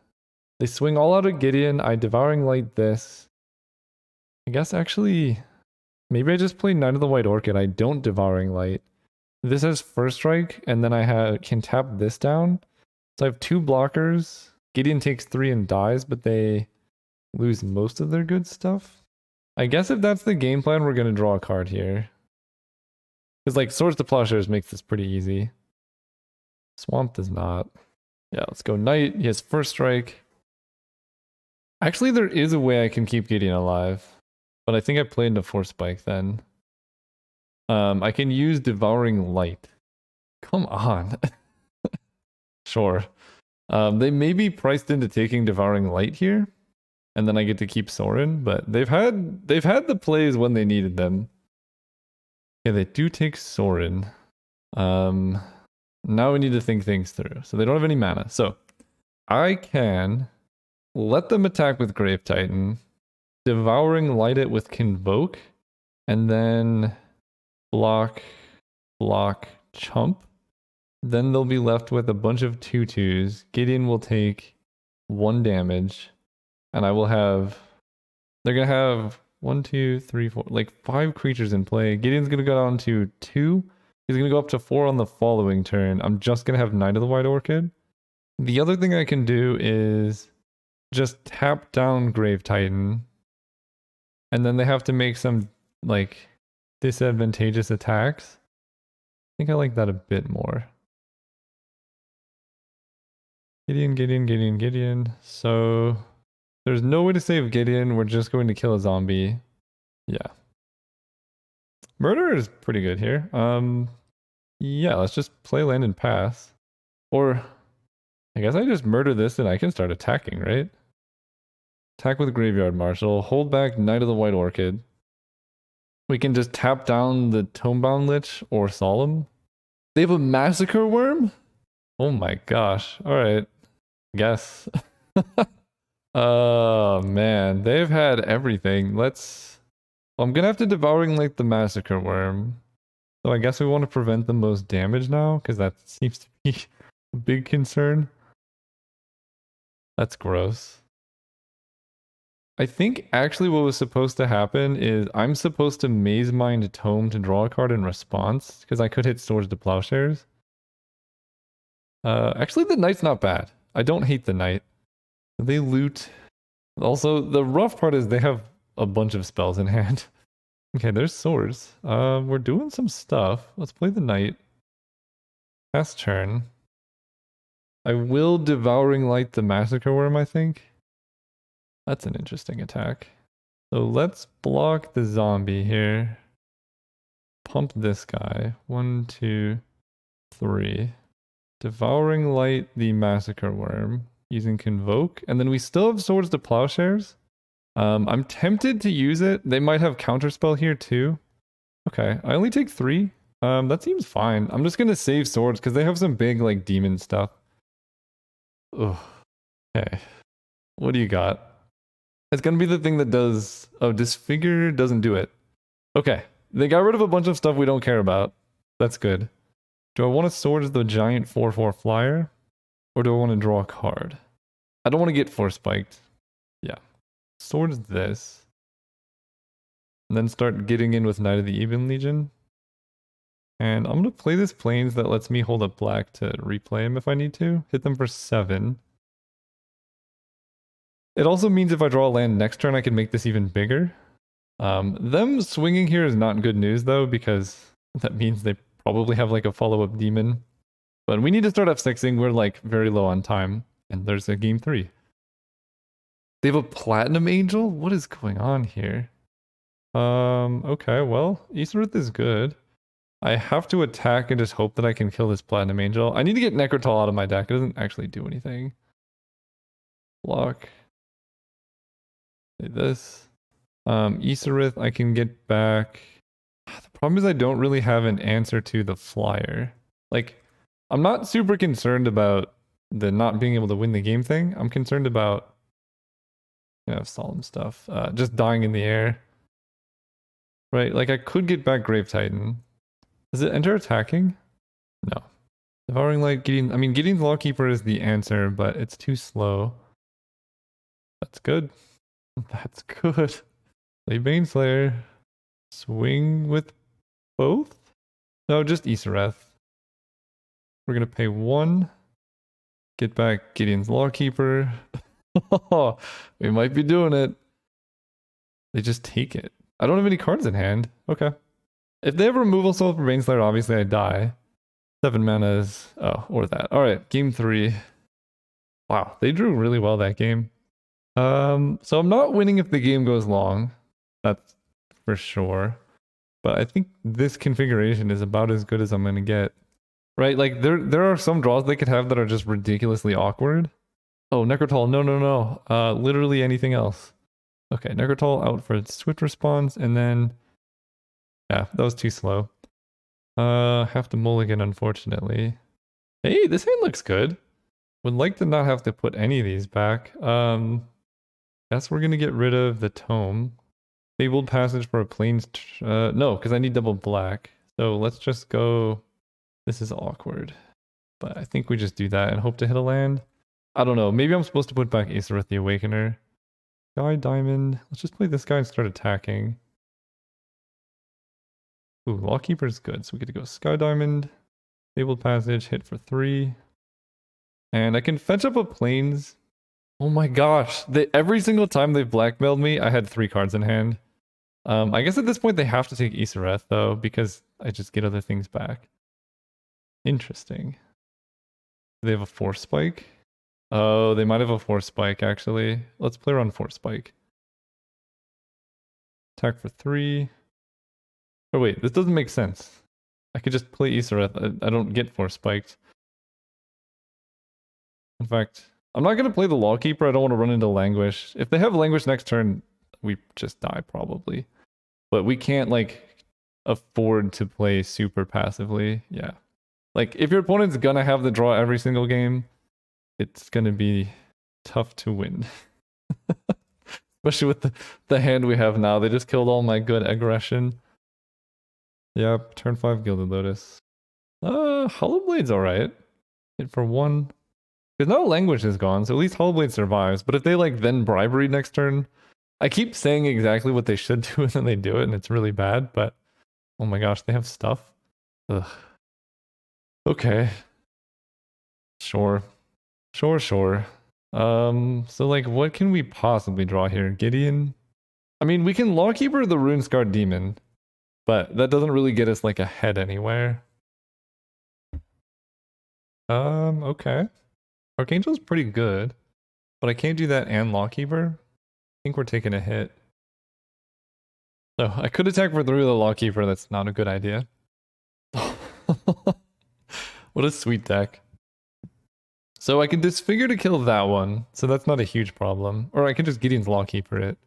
They swing all out of Gideon. I Devouring Light this. I guess actually, maybe I just play Knight of the White Orchid. I don't Devouring Light. This has First Strike, and then I can tap this down. So I have 2 blockers. Gideon takes 3 and dies, but they lose most of their good stuff. I guess if that's the game plan, we're going to draw a card here. Because like Swords to Plowshares makes this pretty easy. Swamp does not. Yeah, let's go Knight. He has First Strike. Actually, there is a way I can keep Gideon alive, but I think I played into Force Spike then. I can use Devouring Light. Come on. Sure. They may be priced into taking Devouring Light here, and then I get to keep Sorin, but they've had the plays when they needed them. Yeah, they do take Sorin. Now we need to think things through. So they don't have any mana. So I can let them attack with Grave Titan, Devouring Light it with Convoke, and then block, chump. Then they'll be left with a bunch of 2/2s. Gideon will take 1 damage. and I will have. They're gonna have 1, 2, 3, 4, like 5 creatures in play. Gideon's gonna go down to 2. He's gonna go up to 4 on the following turn. I'm just gonna have Knight of the White Orchid. The other thing I can do is just tap down Grave Titan, and then they have to make some like disadvantageous attacks. I think I like that a bit more. Gideon. So there's no way to save Gideon. We're just going to kill a zombie. Yeah. Murder is pretty good here. Yeah, let's just play land and pass. Or I guess I just murder this and I can start attacking, right? Attack with Graveyard Marshal. Hold back Knight of the White Orchid. We can just tap down the Tomebound Lich or Solemn. They have a Massacre Worm? Oh my gosh. Alright. Guess. Oh man. They've had everything. I'm gonna have to Devouring like the Massacre Worm. So I guess we want to prevent the most damage now, because that seems to be a big concern. That's gross. I think actually what was supposed to happen is I'm supposed to Maze Mind Tome to draw a card in response, because I could hit Swords to Plowshares. Actually the Knight's not bad. I don't hate the Knight. They loot. Also, the rough part is they have a bunch of spells in hand. Okay, there's swords. We're doing some stuff. Let's play the Knight. Pass turn. I will Devouring Light the Massacre Worm, I think. That's an interesting attack. So let's block the zombie here. Pump this guy. 1, 2, 3. Devouring Light the Massacre Worm using Convoke. And then we still have Swords to Plowshares. I'm tempted to use it. They might have Counterspell here too. Okay, I only take 3. That seems fine. I'm just gonna save swords because they have some big like demon stuff. Ugh. Okay. What do you got? It's gonna be the thing that does... Oh, Disfigure doesn't do it. Okay. They got rid of a bunch of stuff we don't care about. That's good. Do I want to Swords the giant 4/4 flyer? Or do I want to draw a card? I don't want to get Force Spiked. Yeah. Swords this. And then start getting in with Knight of the Even Legion. And I'm going to play this Plains that lets me hold up black to replay him if I need to. Hit them for 7. It also means if I draw a land next turn, I can make this even bigger. Them swinging here is not good news though, because that means they probably have like a follow-up demon. But we need to start F6ing. We're like very low on time. And there's a game 3. They have a Platinum Angel? What is going on here? Okay, well, Aetherith is good. I have to attack and just hope that I can kill this Platinum Angel. I need to get Necrotal out of my deck. It doesn't actually do anything. Block. Say this. Aetherith, I can get back. The problem is I don't really have an answer to the flyer. Like, I'm not super concerned about the not being able to win the game thing. I'm concerned about solemn stuff. Just dying in the air. Right, like I could get back Grave Titan. Does it enter attacking? No. Devouring Light, Gideon's Lawkeeper is the answer, but it's too slow. That's good. That's good. Play Baneslayer. Swing with both? No, just Aethereth. We're gonna pay 1. Get back Gideon's Lawkeeper. We might be doing it. They just take it. I don't have any cards in hand. Okay. If they have Removal Soul for Baneslayer, obviously I die. 7 mana is... Oh, or that. Alright, game 3. Wow, they drew really well that game. So I'm not winning if the game goes long. That's for sure. But I think this configuration is about as good as I'm gonna get. Right, like there are some draws they could have that are just ridiculously awkward. Oh, Necrotal, no. Literally anything else. Okay, Necrotal out for swift response, and then... Yeah, that was too slow. Have to mulligan, unfortunately. Hey, this hand looks good. Would like to not have to put any of these back. Guess we're gonna get rid of the tome. Fabled Passage for a Plains... no, because I need double black. So let's just go... This is awkward. But I think we just do that and hope to hit a land. I don't know. Maybe I'm supposed to put back Aetherith the Awakener. Sky Diamond. Let's just play this guy and start attacking. Ooh, Lawkeeper's good. So we get to go Sky Diamond, Fabled Passage, hit for 3. And I can fetch up a Plains. Oh my gosh. Every single time they've blackmailed me, I had 3 cards in hand. I guess at this point they have to take Isareth though, because I just get other things back. Interesting. Do they have a Force Spike? Oh, they might have a Force Spike actually. Let's play around Force Spike. Attack for 3. Oh wait, this doesn't make sense. I could just play Isareth. I don't get Force Spiked. In fact, I'm not going to play the Lawkeeper. I don't want to run into Languish. If they have Languish next turn, we just die probably. But we can't like afford to play super passively. Yeah. Like if your opponent's going to have the draw every single game, it's going to be tough to win. Especially with the hand we have now. They just killed all my good aggression. Yep, turn 5 Gilded Lotus. Hollow Blade's alright. Hit for 1. Because now Language is gone, so at least Hollow Blade survives. But if they like then Bribery next turn, I keep saying exactly what they should do and then they do it and it's really bad, but oh my gosh, they have stuff. Ugh. Okay. Sure. Sure. So like what can we possibly draw here? Gideon? I mean, we can Lawkeeper the Rune-Scarred Demon, but that doesn't really get us like ahead anywhere. Okay. Archangel's pretty good, but I can't do that and Lawkeeper. I think we're taking a hit. So I could attack for 3 with a Lawkeeper, that's not a good idea. What a sweet deck. So I can Disfigure to kill that one, so that's not a huge problem. Or I can just Gideon's Lawkeeper it.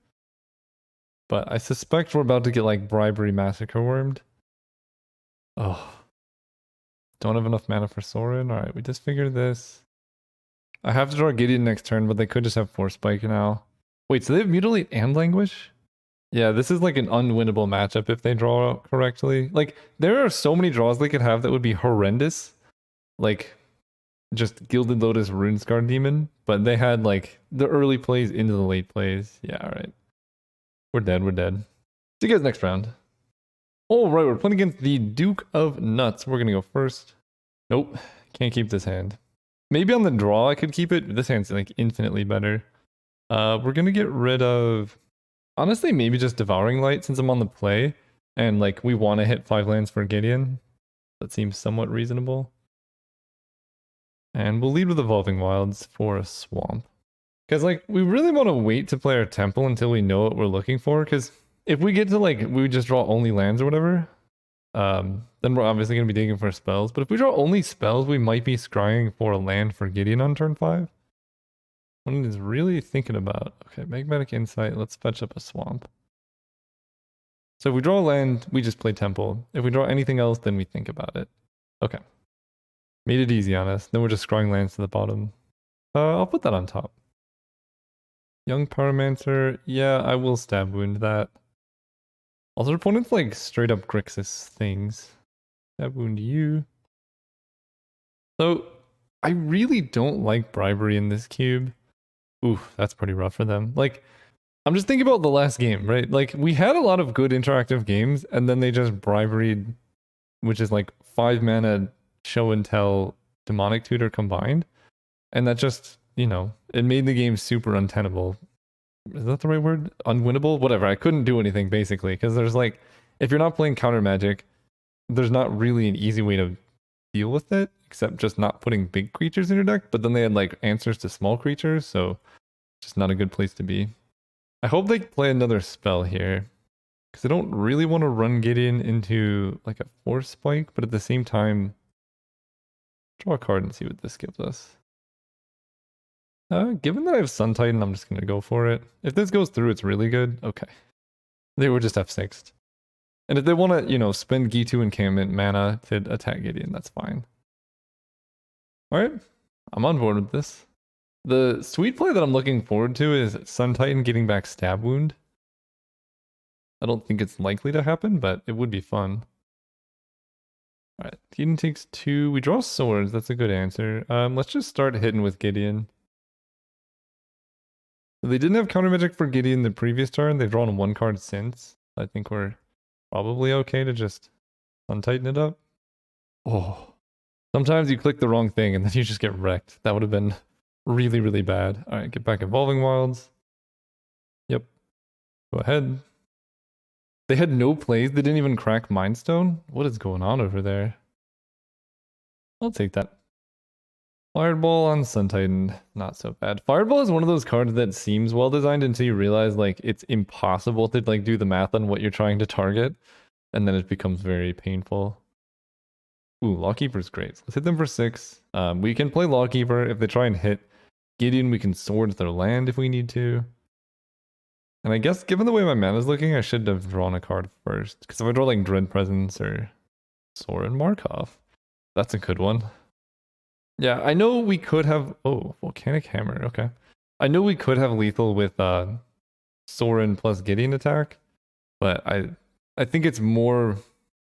But I suspect we're about to get like Bribery Massacre Wormed. Oh. Don't have enough mana for Sorin. Alright, we Disfigure this. I have to draw Gideon next turn, but they could just have Force Spike now. Wait, so they have Mutilate and Languish? Yeah, this is like an unwinnable matchup if they draw correctly. Like, there are so many draws they could have that would be horrendous. Like, just Gilded Lotus Rune-Scarred Demon. But they had like the early plays into the late plays. Yeah, alright. We're dead. See you guys next round. Alright, we're playing against the Duke of Nuts. We're gonna go first. Nope, can't keep this hand. Maybe on the draw I could keep it. This hand's like infinitely better. We're gonna get rid of... Honestly, maybe just Devouring Light since I'm on the play. And like we want to hit 5 lands for Gideon. That seems somewhat reasonable. And we'll lead with Evolving Wilds for a Swamp. Because like we really want to wait to play our Temple until we know what we're looking for. Because if we get to like, we just draw only lands or whatever, then we're obviously going to be digging for spells. But if we draw only spells, we might be scrying for a land for Gideon on turn 5. One is really thinking about. Okay, Magmatic Insight. Let's fetch up a Swamp. So if we draw a land, we just play Temple. If we draw anything else, then we think about it. Okay. Made it easy on us. Then we're just scrying lands to the bottom. I'll put that on top. Young Pyromancer. Yeah, I will Stab Wound that. Also, opponents like straight up Grixis things. Stab Wound you. So, I really don't like Bribery in this cube. Oof, that's pretty rough for them. Like, I'm just thinking about the last game, right? Like, we had a lot of good interactive games, and then they just Briberied, which is like 5 mana Show and Tell Demonic Tutor combined. And that just, you know, it made the game super untenable. Is that the right word? Unwinnable? Whatever. I couldn't do anything basically, because there's like, if you're not playing counter magic, there's not really an easy way to deal with it, except just not putting big creatures in your deck. But then they had like answers to small creatures, so just not a good place to be. I hope they play another spell here, because I don't really want to run Gideon into like a Force Spike, but at the same time, draw a card and see what this gives us. Given that I have Sun Titan, I'm just going to go for it. If this goes through, it's really good. Okay. They were just F6'd. And if they want to, you know, spend Gitu encampment mana to attack Gideon, that's fine. Alright. I'm on board with this. The sweet play that I'm looking forward to is Sun Titan getting back Stab Wound. I don't think it's likely to happen, but it would be fun. Alright. Gideon takes 2. We draw swords. That's a good answer. Let's just start hitting with Gideon. They didn't have counter magic for Gideon the previous turn. They've drawn 1 card since. I think we're probably okay to just untighten it up. Oh. Sometimes you click the wrong thing and then you just get wrecked. That would have been really, really bad. Alright, get back Evolving Wilds. Yep. Go ahead. They had no plays. They didn't even crack Mind Stone. What is going on over there? I'll take that. Fireball on Sun Titan, not so bad. Fireball is one of those cards that seems well designed until you realize like it's impossible to like do the math on what you're trying to target, and then it becomes very painful. Ooh, Lawkeeper's great. So let's hit them for 6. We can play Lawkeeper. If they try and hit Gideon, we can Swords their land if we need to. And I guess given the way my mana's looking, I should have drawn a card first. Because if I draw like Dread Presence or Soren Markov, that's a good one. Yeah, I know we could have... Oh, Volcanic Hammer, okay. I know we could have lethal with Soren plus Gideon attack, but I think it's more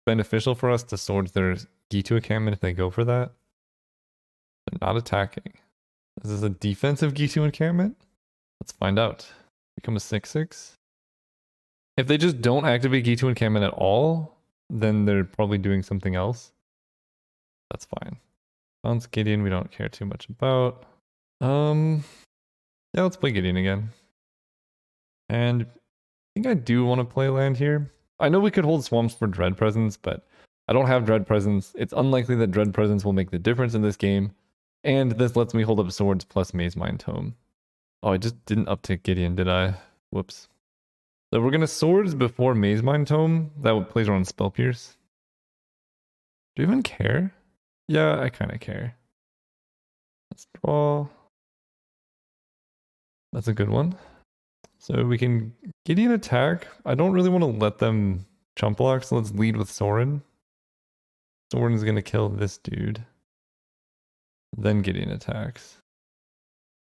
beneficial for us to Swords their Gitu encampment if they go for that. They're not attacking. Is this a defensive Gitu encampment? Let's find out. Become a 6/6. If they just don't activate Gitu encampment at all, then they're probably doing something else. That's fine. Bounce Gideon, we don't care too much about. Yeah, let's play Gideon again. And I think I do want to play land here. I know we could hold swamps for Dread Presence, but I don't have Dread Presence. It's unlikely that Dread Presence will make the difference in this game. And this lets me hold up Swords plus Maze Mind Tome. Oh, I just didn't uptick Gideon, did I? Whoops. So we're going to Swords before Maze Mind Tome. That plays around Spell Pierce. Do you even care? Yeah, I kind of care. Let's draw. That's a good one. So we can Gideon attack. I don't really want to let them chump block, so let's lead with Soren. Soren's going to kill this dude. Then Gideon attacks.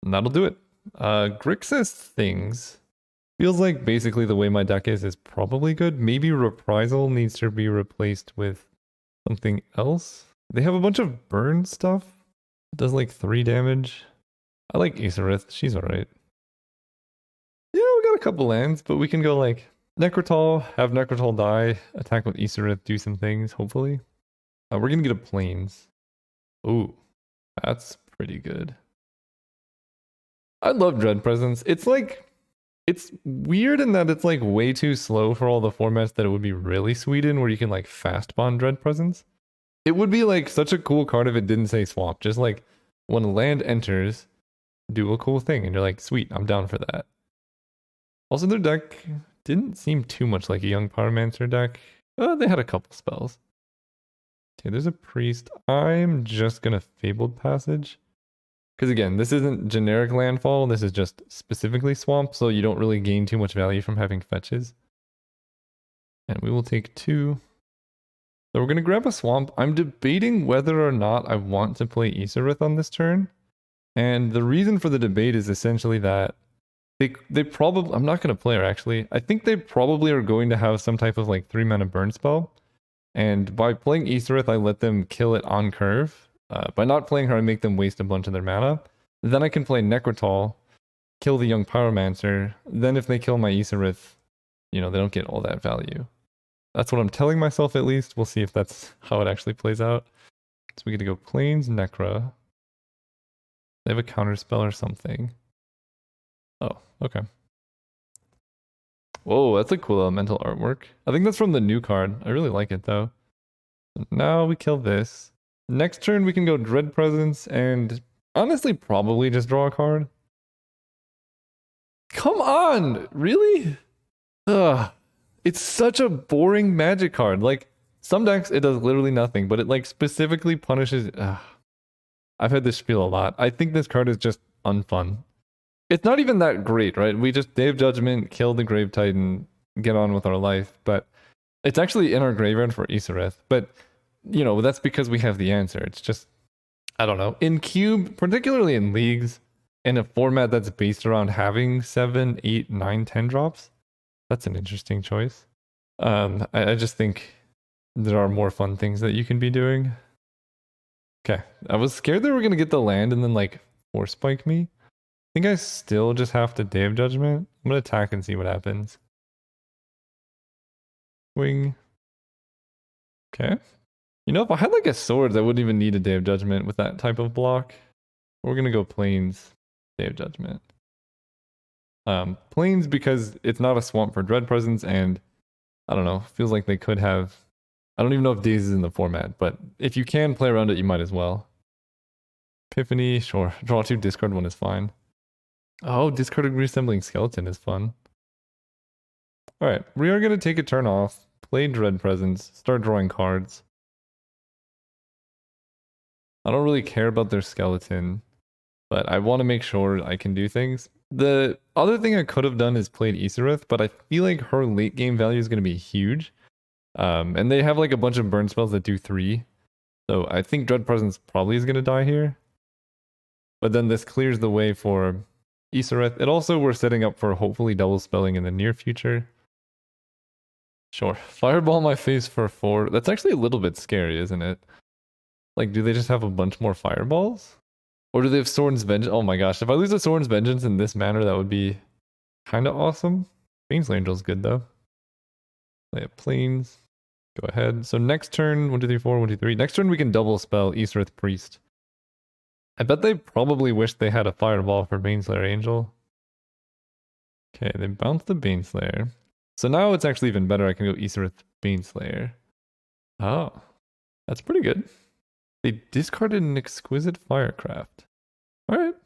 And that'll do it. Grixis Things. Feels like basically the way my deck is probably good. Maybe Reprisal needs to be replaced with something else. They have a bunch of burn stuff. It does like 3 damage. I like Aesorith. She's alright. Yeah, we got a couple lands, but we can go like Necrotal, have Necrotal die, attack with Aesorith, do some things, hopefully. We're gonna get a Plains. Ooh, that's pretty good. I love Dread Presence. It's like, it's weird in that it's like way too slow for all the formats that it would be really sweet in, where you can like fast bond Dread Presence. It would be like such a cool card if it didn't say swamp. Just like when a land enters, do a cool thing, and you're like, sweet, I'm down for that. Also, their deck didn't seem too much like a Young Pyromancer deck. They had a couple spells. Okay, there's a Priest. I'm just gonna Fabled Passage. Because again, this isn't generic landfall, this is just specifically swamp, so you don't really gain too much value from having fetches. And we will take 2. So we're going to grab a swamp. I'm debating whether or not I want to play Aesorith on this turn. And the reason for the debate is essentially that they probably... I'm not going to play her, actually. I think they probably are going to have some type of like 3-mana burn spell. And by playing Aesorith, I let them kill it on curve. By not playing her, I make them waste a bunch of their mana. Then I can play Necrotal, kill the Young Pyromancer. Then if they kill my Aesorith, you know, they don't get all that value. That's what I'm telling myself, at least. We'll see if that's how it actually plays out. So we get to go Plains, Necra. They have a counter spell or something. Oh, okay. Whoa, that's a cool elemental artwork. I think that's from the new card. I really like it, though. Now we kill this. Next turn, we can go Dread Presence and honestly probably just draw a card. Come on! Really? Ugh. It's such a boring magic card. Like, some decks, it does literally nothing, but it like specifically punishes... I've had this spiel a lot. I think this card is just unfun. It's not even that great, right? We just Day of Judgment, kill the Grave Titan, get on with our life, but it's actually in our graveyard for Aesorith. But, you know, that's because we have the answer. It's just, I don't know. In Cube, particularly in Leagues, in a format that's based around having 7, 8, 9, 10 drops, that's an interesting choice. I just think there are more fun things that you can be doing. Okay, I was scared they were going to get the land and then like force spike me. think I still just have to Day of Judgment. I'm gonna attack and see what happens. Wing. Okay. You know, if I had like a sword, I wouldn't even need a Day of Judgment with that type of block. We're gonna go Plains, Day of Judgment. Plains because it's not a swamp for Dread Presence, and I don't know, feels like they could have. I don't even know if Daze is in the format, but if you can play around it, you might as well. Epiphany, sure. Draw 2, discard 1 is fine. Oh, discarded Reassembling Skeleton is fun. Alright, we are gonna take a turn off, play Dread Presence, start drawing cards. I don't really care about their skeleton, but I want to make sure I can do things. The other thing I could have done is played Isurith, but I feel like her late game value is going to be huge. And they have like a bunch of burn spells that do 3. So I think Dread Presence probably is going to die here. But then this clears the way for Isurith. It also, we're setting up for hopefully double spelling in the near future. Sure. Fireball my face for 4. That's actually a little bit scary, isn't it? Like, do they just have a bunch more fireballs? Or do they have Soren's Vengeance? Oh my gosh, if I lose a Soren's Vengeance in this manner, that would be kind of awesome. Baneslayer Angel's good though. Play up Plains. Go ahead. So next turn, 1, 2, 3, 4, 1, 2, 3. Next turn we can double spell Easterith Priest. I bet they probably wish they had a Fireball for Baneslayer Angel. Okay, they bounced the Baneslayer. So now it's actually even better. I can go Easterith Baneslayer. Oh, that's pretty good. They discarded an Exquisite Firecraft. Alright.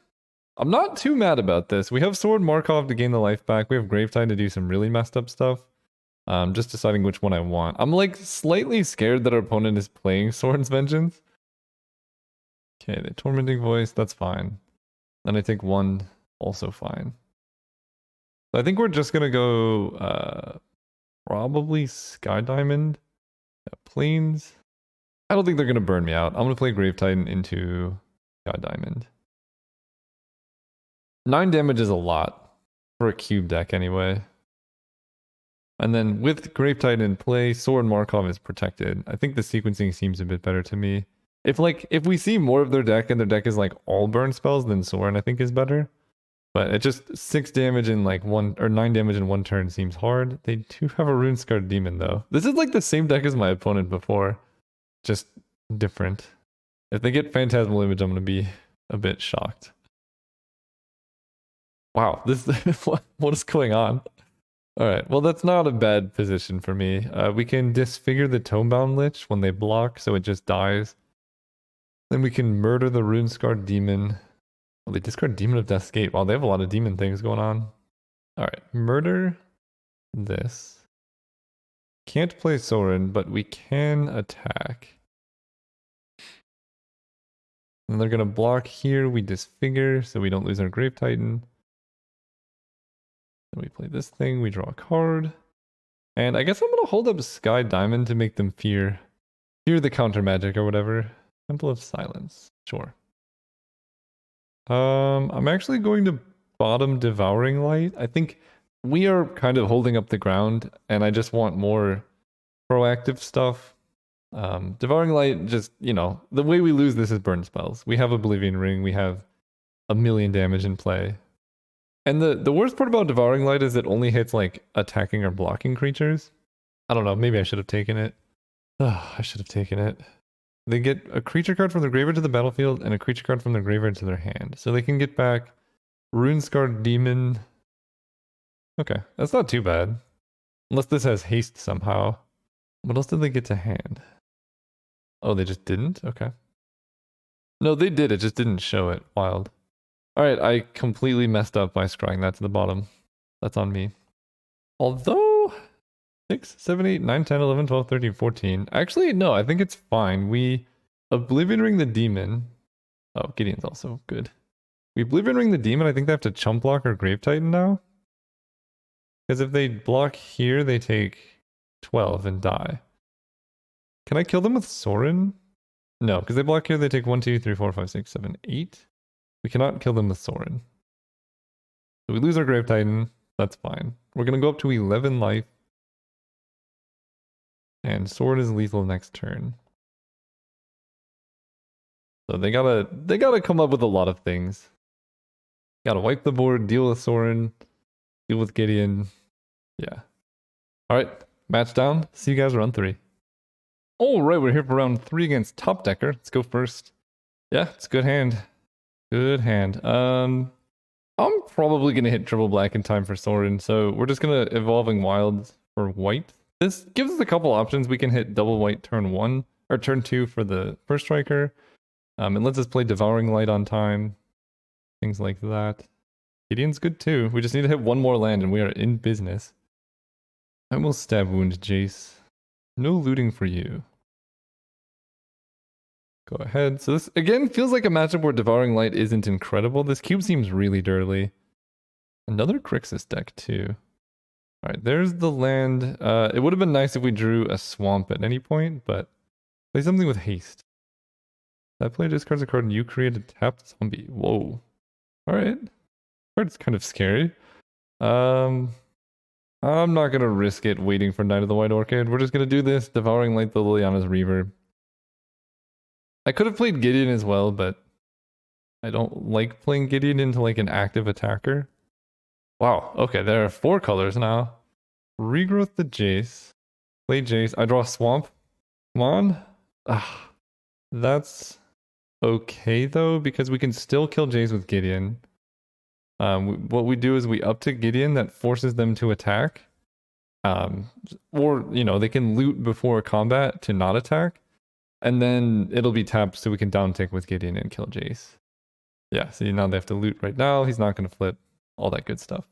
I'm not too mad about this. We have Sword Markov to gain the life back. We have Gravetide to do some really messed up stuff. Just deciding which one I want. I'm like slightly scared that our opponent is playing Sword's Vengeance. Okay, the Tormenting Voice, that's fine. Then I take 1, also fine. So I think we're just gonna go probably Sky Diamond. Plains. I don't think they're gonna burn me out. I'm gonna play Grave Titan into Sky Diamond. 9 damage is a lot for a cube deck anyway. And then with Grave Titan in play, Sword Markov is protected. I think the sequencing seems a bit better to me. If we see more of their deck and their deck is like all burn spells, then Soren I think is better. But it just 6 damage in like 1 or 9 damage in 1 turn seems hard. They do have a Rune Scarred Demon though. This is like the same deck as my opponent before, just different. If they get Phantasmal Image, I'm gonna be a bit shocked. Wow, this what is going on? All right, well that's not a bad position for me. We can disfigure the Tomebound Lich when they block, so it just dies. Then we can murder the Rune Scarred Demon. Oh, they discard Demon of Death's Gate. Wow, they have a lot of demon things going on. All right, murder this. Can't play Soren, but we can attack. And they're gonna block here. We disfigure, so we don't lose our Grave Titan. Then we play this thing, we draw a card. And I guess I'm gonna hold up Sky Diamond to make them fear the counter magic or whatever. Temple of Silence, sure. I'm actually going to bottom Devouring Light. I think we are kind of holding up the ground, and I just want more proactive stuff. Devouring Light, just, you know, the way we lose this is burn spells. We have Oblivion Ring, we have 1,000,000 damage in play. And the worst part about Devouring Light is it only hits like attacking or blocking creatures. I don't know, maybe I should have taken it. Oh, I should have taken it. They get a creature card from their graveyard to the battlefield and a creature card from their graveyard to their hand. So they can get back Rune Scarred Demon. Okay, that's not too bad. Unless this has haste somehow. What else did they get to hand? Oh, they just didn't? Okay. No, they did, it just didn't show it. Wild. Alright, I completely messed up by scrying that to the bottom. That's on me. Although 6, 7, 8, 9, 10, 11, 12, 13, 14. Actually, no, I think it's fine. We Oblivion Ring the Demon. Oh, Gideon's also good. We Oblivion Ring the Demon. I think they have to chump block or Grave Titan now. Because if they block here, they take 12 and die. Can I kill them with Sorin? No, because they block here, they take 1, 2, 3, 4, 5, 6, 7, 8. We cannot kill them with Sorin. So we lose our Grave Titan. That's fine. We're going to go up to 11 life. And Sword is lethal next turn. So they gotta come up with a lot of things. Gotta wipe the board, deal with Soren, deal with Gideon. Yeah. Alright, match down. See you guys round 3. Alright, we're here for round 3 against Top Decker. Let's go first. Yeah, it's a good hand. Good hand. I'm probably gonna hit triple black in time for Soren, so we're just gonna Evolving Wilds for white. This gives us a couple options. We can hit double white turn 1, or turn 2 for the first striker. It lets us play Devouring Light on time. Things like that. Gideon's good too. We just need to hit one more land and we are in business. I will Stab Wound Jace. No looting for you. Go ahead. So this, again, feels like a matchup where Devouring Light isn't incredible. This cube seems really dirty. Another Crixus deck too. Alright, there's the land. It would have been nice if we drew a swamp at any point, but play something with haste. That player discards a card and you create a tapped zombie. Whoa. Alright. Card's kind of scary. I'm not gonna risk it waiting for Knight of the White Orchid. We're just gonna do this, Devouring Light the Liliana's Reverb. I could have played Gideon as well, but I don't like playing Gideon into like an active attacker. Wow, okay, there are 4 colors now. Regrowth the Jace. Play Jace. I draw Swamp. Come on. That's okay though, because we can still kill Jace with Gideon. What we do is we up to Gideon that forces them to attack. Or, you know, they can loot before combat to not attack. And then it'll be tapped so we can down tick with Gideon and kill Jace. Yeah, see, now they have to loot right now. He's not going to flip. All that good stuff.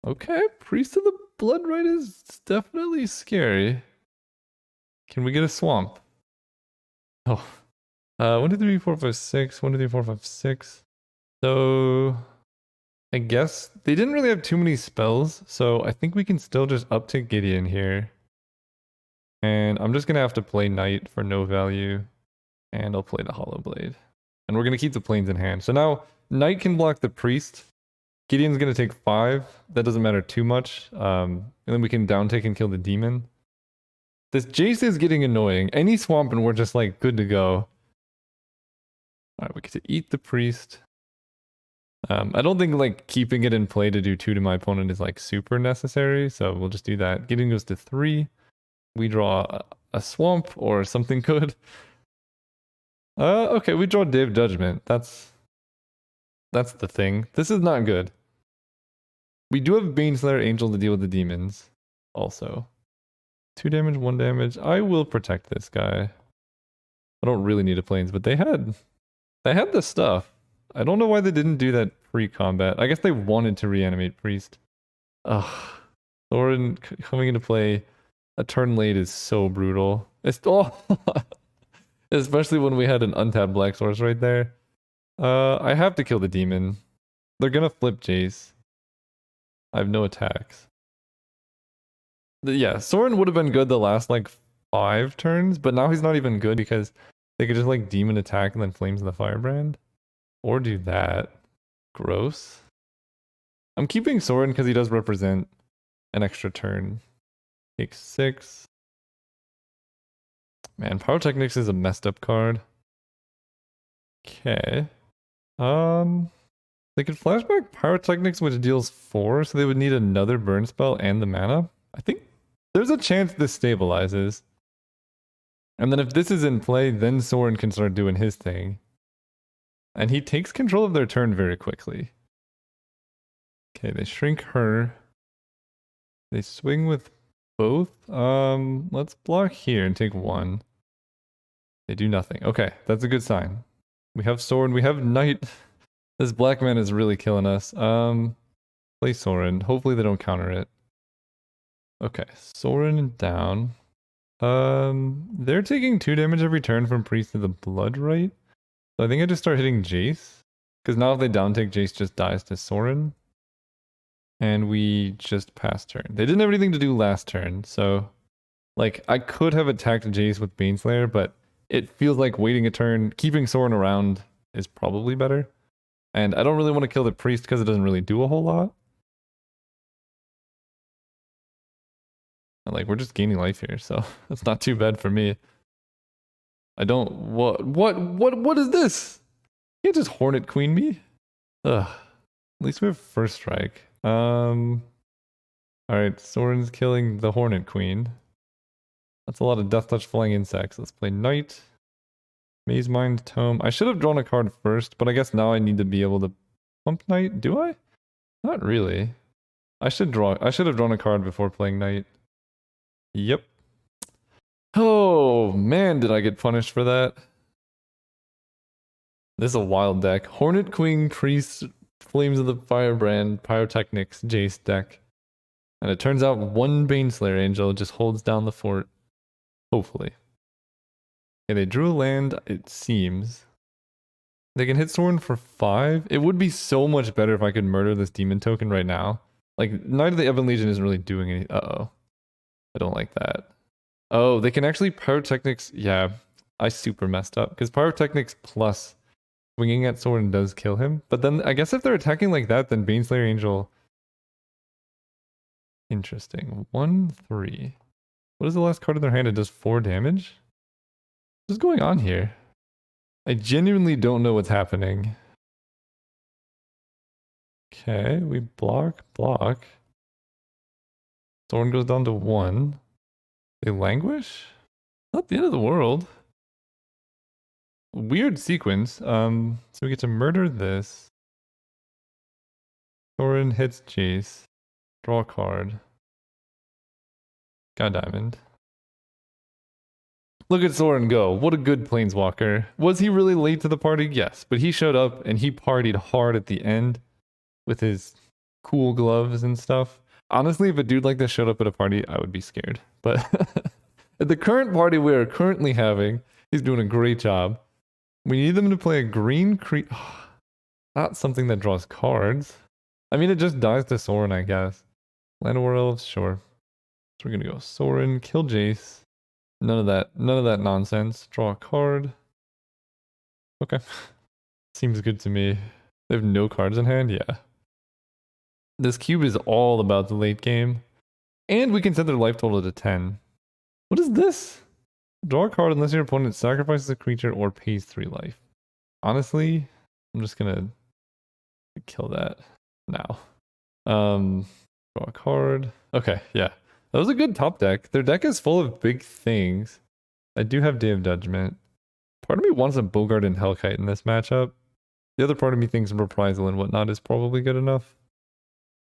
Okay, Priest of the Bloodright is definitely scary. Can we get a swamp? Oh. 1, 2, 3, 4, 5, 6. 1, 2, 3, 4, 5, 6. So I guess they didn't really have too many spells, so I think we can still just up to Gideon here. And I'm just gonna have to play Knight for no value. And I'll play the Hollow Blade. And we're gonna keep the planes in hand. So now Knight can block the Priest. Gideon's gonna take 5. That doesn't matter too much. And then we can down take and kill the demon. This Jace is getting annoying. Any swamp and we're just like good to go. Alright, we get to eat the Priest. I don't think like keeping it in play to do 2 to my opponent is like super necessary, so we'll just do that. Gideon goes to 3. We draw a swamp or something good. Okay, we draw Day of Judgment. That's the thing. This is not good. We do have Baneslayer Angel to deal with the demons. Also. 2 damage, 1 damage. I will protect this guy. I don't really need a planes, but they had the stuff. I don't know why they didn't do that pre-combat. I guess they wanted to reanimate Priest. Ugh. Thorin coming into play a turn late is so brutal. It's especially when we had an untapped Black Source right there. I have to kill the demon. They're gonna flip Jace. I have no attacks. Yeah, Soren would have been good the last like 5 turns, but now he's not even good because they could just like demon attack and then Flames of the Firebrand. Or do that. Gross. I'm keeping Soren because he does represent an extra turn. Take 6. Man, Pyrotechnics is a messed up card. Okay. They could flashback Pyrotechnics, which deals 4, so they would need another burn spell and the mana. I think there's a chance this stabilizes. And then if this is in play, then Soren can start doing his thing. And he takes control of their turn very quickly. Okay, they shrink her. They swing with both. Let's block here and take 1. They do nothing. Okay, that's a good sign. We have Soren, we have Knight. This black man is really killing us. Play Soren. Hopefully they don't counter it. Okay, Soren down. They're taking 2 damage every turn from Priest of the Bloodright. So I think I just start hitting Jace. Because now if they down take, Jace just dies to Soren. And we just pass turn. They didn't have anything to do last turn, so like I could have attacked Jace with Baneslayer, but it feels like waiting a turn, keeping Soren around is probably better. And I don't really want to kill the Priest because it doesn't really do a whole lot. And like we're just gaining life here, so that's not too bad for me. I don't what is this? You can't just Hornet Queen me. Ugh. At least we have first strike. Alright, Soren's killing the Hornet Queen. That's a lot of Death Touch flying insects. Let's play Knight. Maze Mind Tome. I should have drawn a card first, but I guess now I need to be able to pump Knight. Do I? Not really. I should have drawn a card before playing Knight. Yep. Oh man, did I get punished for that? This is a wild deck. Hornet Queen, Priest, Flames of the Firebrand, Pyrotechnics, Jace deck. And it turns out one Baneslayer Angel just holds down the fort. Hopefully. Okay, they drew a land, it seems. They can hit Soren for 5. It would be so much better if I could murder this demon token right now. Like, Knight of the Ebon Legion isn't really doing anything. Uh-oh. I don't like that. Oh, they can actually Pyrotechnics. Yeah, I super messed up. Because Pyrotechnics plus swinging at Soren does kill him. But then, I guess if they're attacking like that, then Baneslayer Angel... Interesting. 1/3. What is the last card in their hand? It does 4 damage? What's going on here? I genuinely don't know what's happening. Okay, we block. Soren goes down to 1. They languish? Not the end of the world. Weird sequence. So we get to murder this. Soren hits Jace. Draw a card. Got a diamond. Look at Soren go. What a good planeswalker. Was he really late to the party? Yes, but he showed up and he partied hard at the end with his cool gloves and stuff. Honestly, if a dude like this showed up at a party, I would be scared. But at the current party we are currently having, he's doing a great job. We need them to play a green creature. Not something that draws cards. I mean, it just dies to Soren, I guess. Land of War Elves, sure. So we're gonna go Soren, kill Jace. None of that nonsense. Draw a card. Okay. Seems good to me. They have no cards in hand? Yeah. This cube is all about the late game. And we can set their life total to 10. What is this? Draw a card unless your opponent sacrifices a creature or pays 3 life. Honestly, I'm just gonna kill that now. Draw a card. Okay, yeah. That was a good top deck. Their deck is full of big things. I do have Day of Judgment. Part of me wants a Bogart and Hellkite in this matchup. The other part of me thinks Reprisal and whatnot is probably good enough.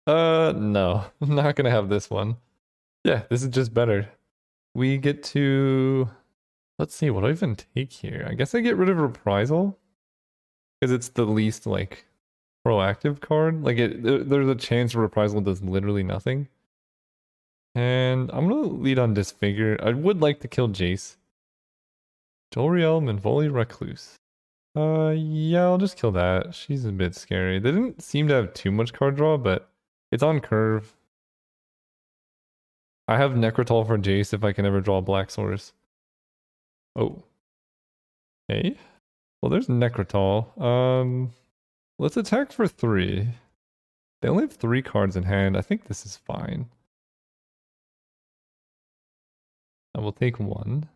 No. I'm not gonna have this one. Yeah, this is just better. We get to... Let's see, what do I even take here? I guess I get rid of Reprisal. Because it's the least, like, proactive card. Like, there's a chance Reprisal does literally nothing. And I'm gonna lead on Disfigure. I would like to kill Jace. Doriel and Volley Recluse. Yeah, I'll just kill that. She's a bit scary. They didn't seem to have too much card draw, but it's on curve. I have Necrotol for Jace if I can ever draw a Black Source. Oh. Hey. Well, there's Necrotol. Let's attack for 3. They only have 3 cards in hand. I think this is fine. I will take 1.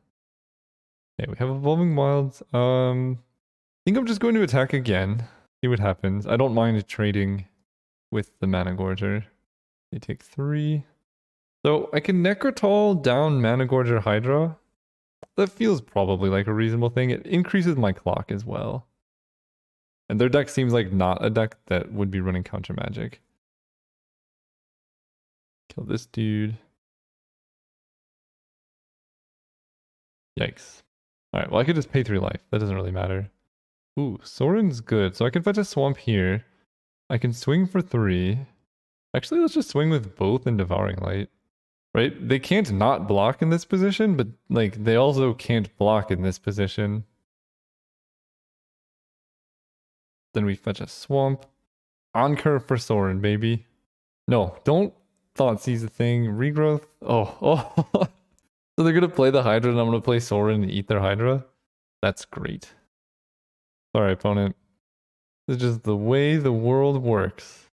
Okay, we have Evolving Wilds. I think I'm just going to attack again. See what happens. I don't mind trading with the Mana Gorger. They take 3. So I can Necrotol down Mana Gorger Hydra. That feels probably like a reasonable thing. It increases my clock as well. And their deck seems like not a deck that would be running counter magic. Kill this dude. Yikes. Alright, well I could just pay 3 life. That doesn't really matter. Ooh, Soren's good. So I can fetch a swamp here. I can swing for 3. Actually, let's just swing with both and Devouring Light. Right? They can't not block in this position, but like they also can't block in this position. Then we fetch a swamp. On curve for Soren, baby. No, don't Thought Seize the thing. Regrowth. Oh. So they're gonna play the Hydra and I'm gonna play Soren and eat their Hydra? That's great. Sorry, opponent. This is just the way the world works.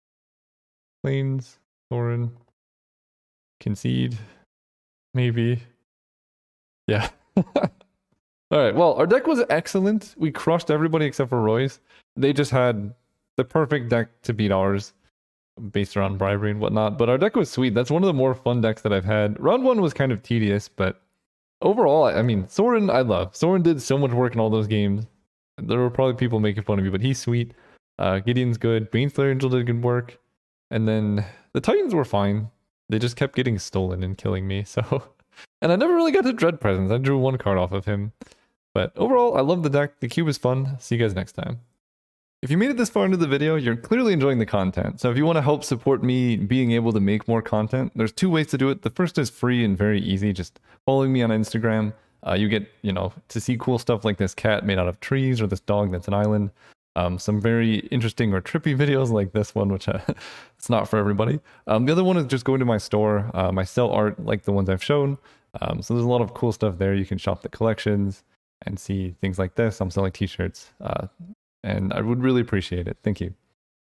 Plains, Soren. Concede. Maybe. Yeah. Alright, well, our deck was excellent. We crushed everybody except for Royce. They just had the perfect deck to beat ours based around bribery and whatnot. But our deck was sweet. That's one of the more fun decks that I've had. Round 1 was kind of tedious, but overall, I mean, Soren I love. Soren did so much work in all those games. There were probably people making fun of me, but he's sweet. Gideon's good. Baneslayer Angel did good work. And then the Titans were fine. They just kept getting stolen and killing me. So, and I never really got to Dread Presence. I drew 1 card off of him. But overall, I love the deck. The cube is fun. See you guys next time. If you made it this far into the video, you're clearly enjoying the content. So if you want to help support me being able to make more content, there's 2 ways to do it. The first is free and very easy. Just following me on Instagram. You get, to see cool stuff like this cat made out of trees or this dog that's an island. Some very interesting or trippy videos like this one, which it's not for everybody. The other one is just going to my store. I sell art like the ones I've shown. So there's a lot of cool stuff there. You can shop the collections and see things like this. I'm selling t-shirts. And I would really appreciate it. Thank you.